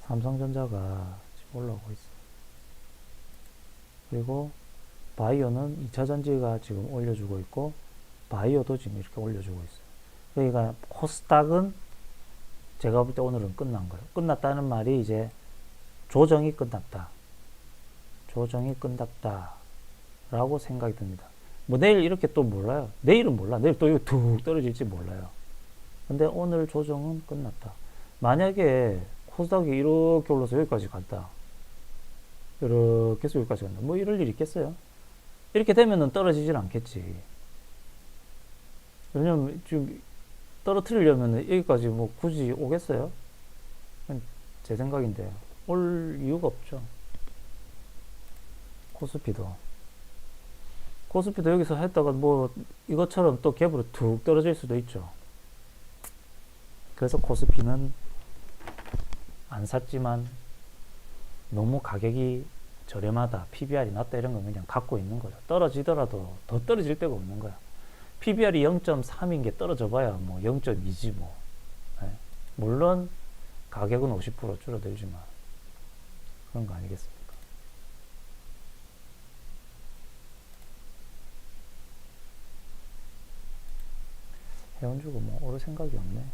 Speaker 1: 삼성전자가 지금 올라오고 있어. 그리고 바이오는 2차전지가 지금 올려주고 있고, 바이오도 지금 이렇게 올려주고 있어요. 그러니까 코스닥은 제가 볼 때 오늘은 끝난 거예요. 끝났다는 말이 이제 조정이 끝났다. 조정이 끝났다. 라고 생각이 듭니다. 뭐 내일 이렇게 또 몰라요. 내일은 몰라. 내일 또 이거 툭 떨어질지 몰라요. 근데 오늘 조정은 끝났다. 만약에 코스닥이 이렇게 올라서 여기까지 갔다. 이렇게 해서 여기까지 간다. 뭐 이럴 일 있겠어요? 이렇게 되면은 떨어지질 않겠지. 왜냐면 지금 떨어뜨리려면 여기까지 뭐 굳이 오겠어요? 제 생각인데 올 이유가 없죠. 코스피도 여기서 했다가 뭐 이것처럼 또 갭으로 툭 떨어질 수도 있죠. 그래서 코스피는 안 샀지만 너무 가격이 저렴하다, PBR이 낮다 이런 건 그냥 갖고 있는 거죠. 떨어지더라도 더 떨어질 데가 없는 거야. PBR이 0.3인 게 떨어져 봐야 뭐 0.2지 뭐. 네. 물론 가격은 50% 줄어들지만 그런 거 아니겠습니까? 해운주고 뭐 오를 생각이 없네.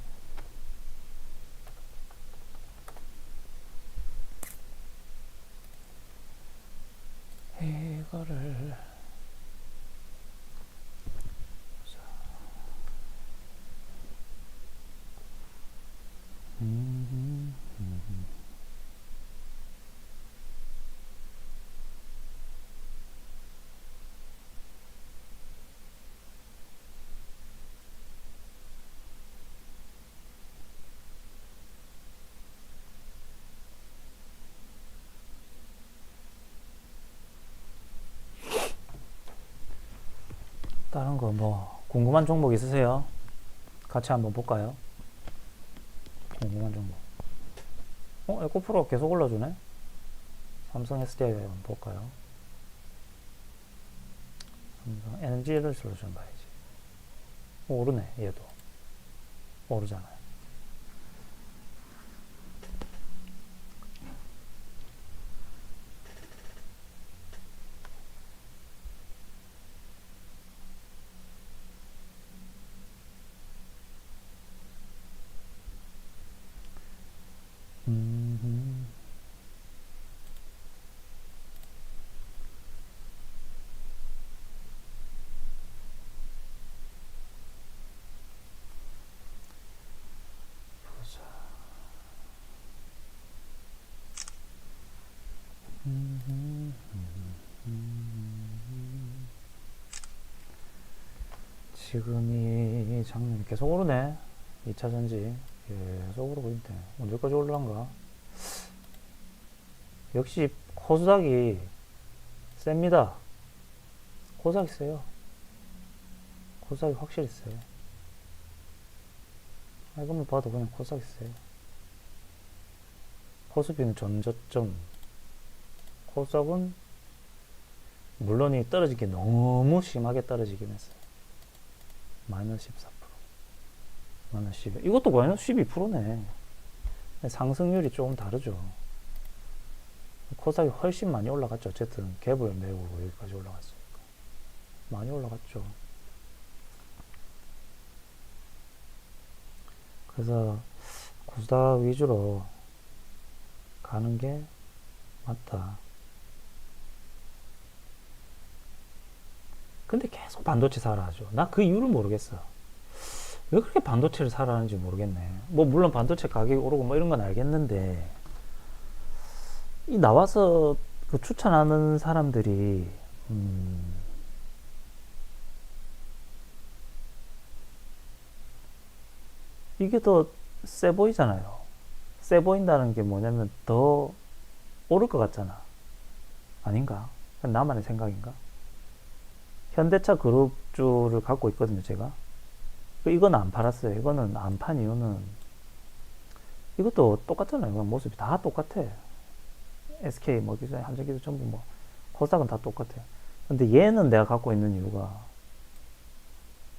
Speaker 1: 다른 거 뭐 궁금한 종목 있으세요? 같이 한번 볼까요? 궁금한 종목. 에코프로 계속 올라주네? 삼성 SDI 한번 볼까요? 삼성 에너지 솔루션 봐야지. 오르네, 얘도. 오르잖아요. 음, 보자. 지금이 작년 계속 오르네. 2차전지 계속 오르고 있네. 언제까지 올라간가? 역시 코스닥이 셉니다. 코스닥이 세요. 코스닥이 확실히 세요. 이것만 봐도 그냥 코스닥이 세요. 코스피는 전저점. 코스닥은 물론 이 떨어진 게 너무 심하게 떨어지긴 했어요. 마이너스 14%. 마이너스 12. 이것도 마이너스 12%네. 상승률이 조금 다르죠. 코스닥이 훨씬 많이 올라갔죠. 어쨌든 갭을 메우고 여기까지 올라갔으니까. 많이 올라갔죠. 그래서 코스닥 위주로 가는 게 맞다. 근데 계속 반도체 사라 하죠. 나 그 이유를 모르겠어. 왜 그렇게 반도체를 사라 하는지 모르겠네. 뭐 물론 반도체 가격이 오르고 뭐 이런 건 알겠는데 이 나와서 그 추천하는 사람들이 이게 더 세 보이잖아요. 세 보인다는 게 뭐냐면 더 오를 것 같잖아. 아닌가? 나만의 생각인가? 현대차 그룹주를 갖고 있거든요, 제가. 이건 안 팔았어요. 이거는 안 판 이유는 이것도 똑같잖아요. 모습이 다 똑같아. SK, 뭐, 한전기술 전부 뭐, 코스닥은 다 똑같아. 근데 얘는 내가 갖고 있는 이유가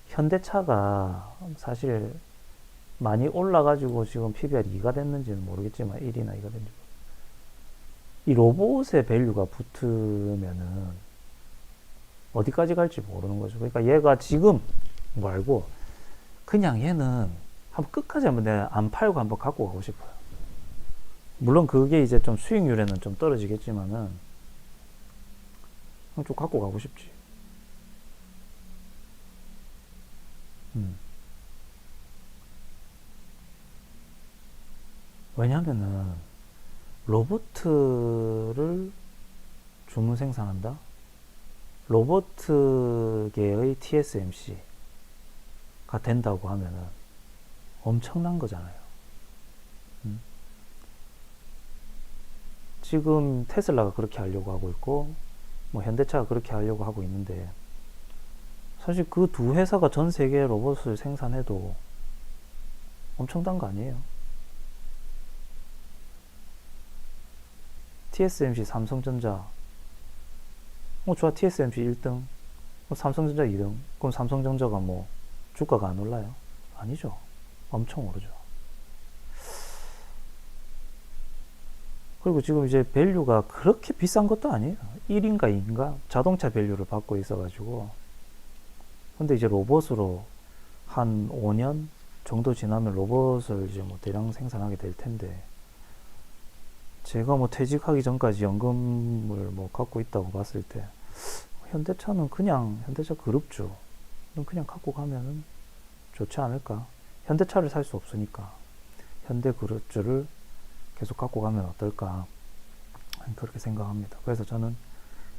Speaker 1: 현대차가 사실 많이 올라가지고 지금 PBR이 2가 됐는지는 모르겠지만 1이나 2가 됐는지 이 로봇의 밸류가 붙으면은 어디까지 갈지 모르는 거죠. 그러니까 얘가 지금 말고 그냥 얘는 한번 끝까지 한번 내가 안 팔고 한번 갖고 가고 싶어요. 물론 그게 이제 좀 수익률에는 좀 떨어지겠지만은 좀 갖고 가고 싶지. 왜냐면은 로보트를 주문 생산한다? 로보트계의 TSMC가 된다고 하면은 엄청난 거잖아요. 지금 테슬라가 그렇게 하려고 하고 있고 뭐 현대차가 그렇게 하려고 하고 있는데 사실 그 두 회사가 전 세계 로봇을 생산해도 엄청난 거 아니에요. TSMC 삼성전자 좋아 TSMC 1등 삼성전자 2등 그럼 삼성전자가 뭐 주가가 안 올라요? 아니죠. 엄청 오르죠. 그리고 지금 이제 밸류가 그렇게 비싼 것도 아니에요. 1인가 2인가 자동차 밸류를 받고 있어가지고 근데 이제 로봇으로 한 5년 정도 지나면 로봇을 이제 뭐 대량 생산하게 될 텐데 제가 뭐 퇴직하기 전까지 연금을 뭐 갖고 있다고 봤을 때 현대차는 그냥 현대차 그룹주 그냥 갖고 가면은 좋지 않을까. 현대차를 살 수 없으니까 현대 그룹주를 계속 갖고 가면 어떨까 그렇게 생각합니다. 그래서 저는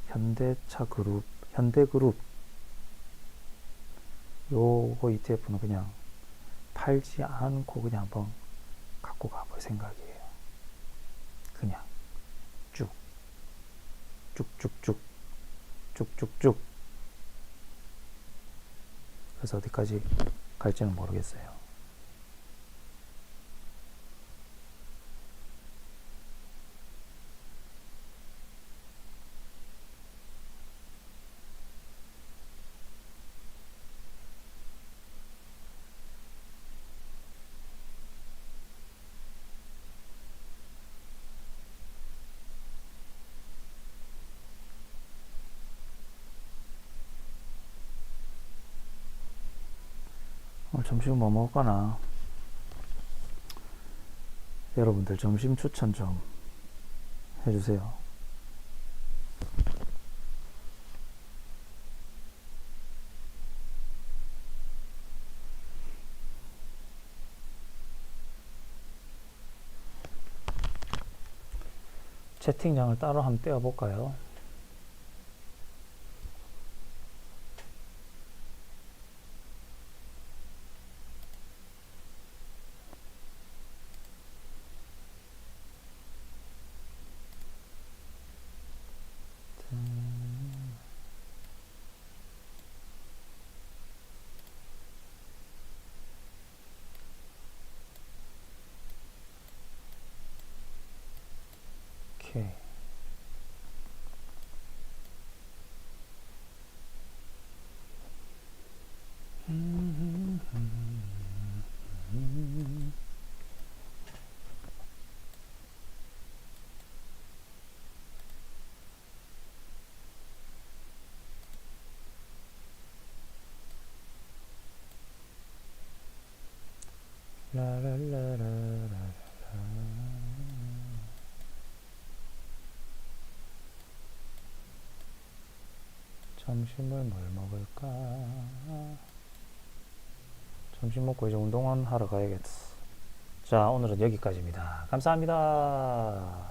Speaker 1: 현대차 그룹 현대그룹 요거 ETF는 그냥 팔지 않고 그냥 한번 갖고 가볼 생각이에요. 그냥 쭉쭉쭉쭉 쭉쭉쭉 그래서 어디까지 갈지는 모르겠어요. 오늘 점심 뭐 먹을까나? 여러분들 점심 추천 좀 해주세요. 채팅창을 따로 한번 떼어볼까요? 오케이. 라라라라라. 점심을 뭘 먹을까? 점심 먹고 이제 운동은 하러 가야겠어. 자, 오늘은 여기까지입니다. 감사합니다.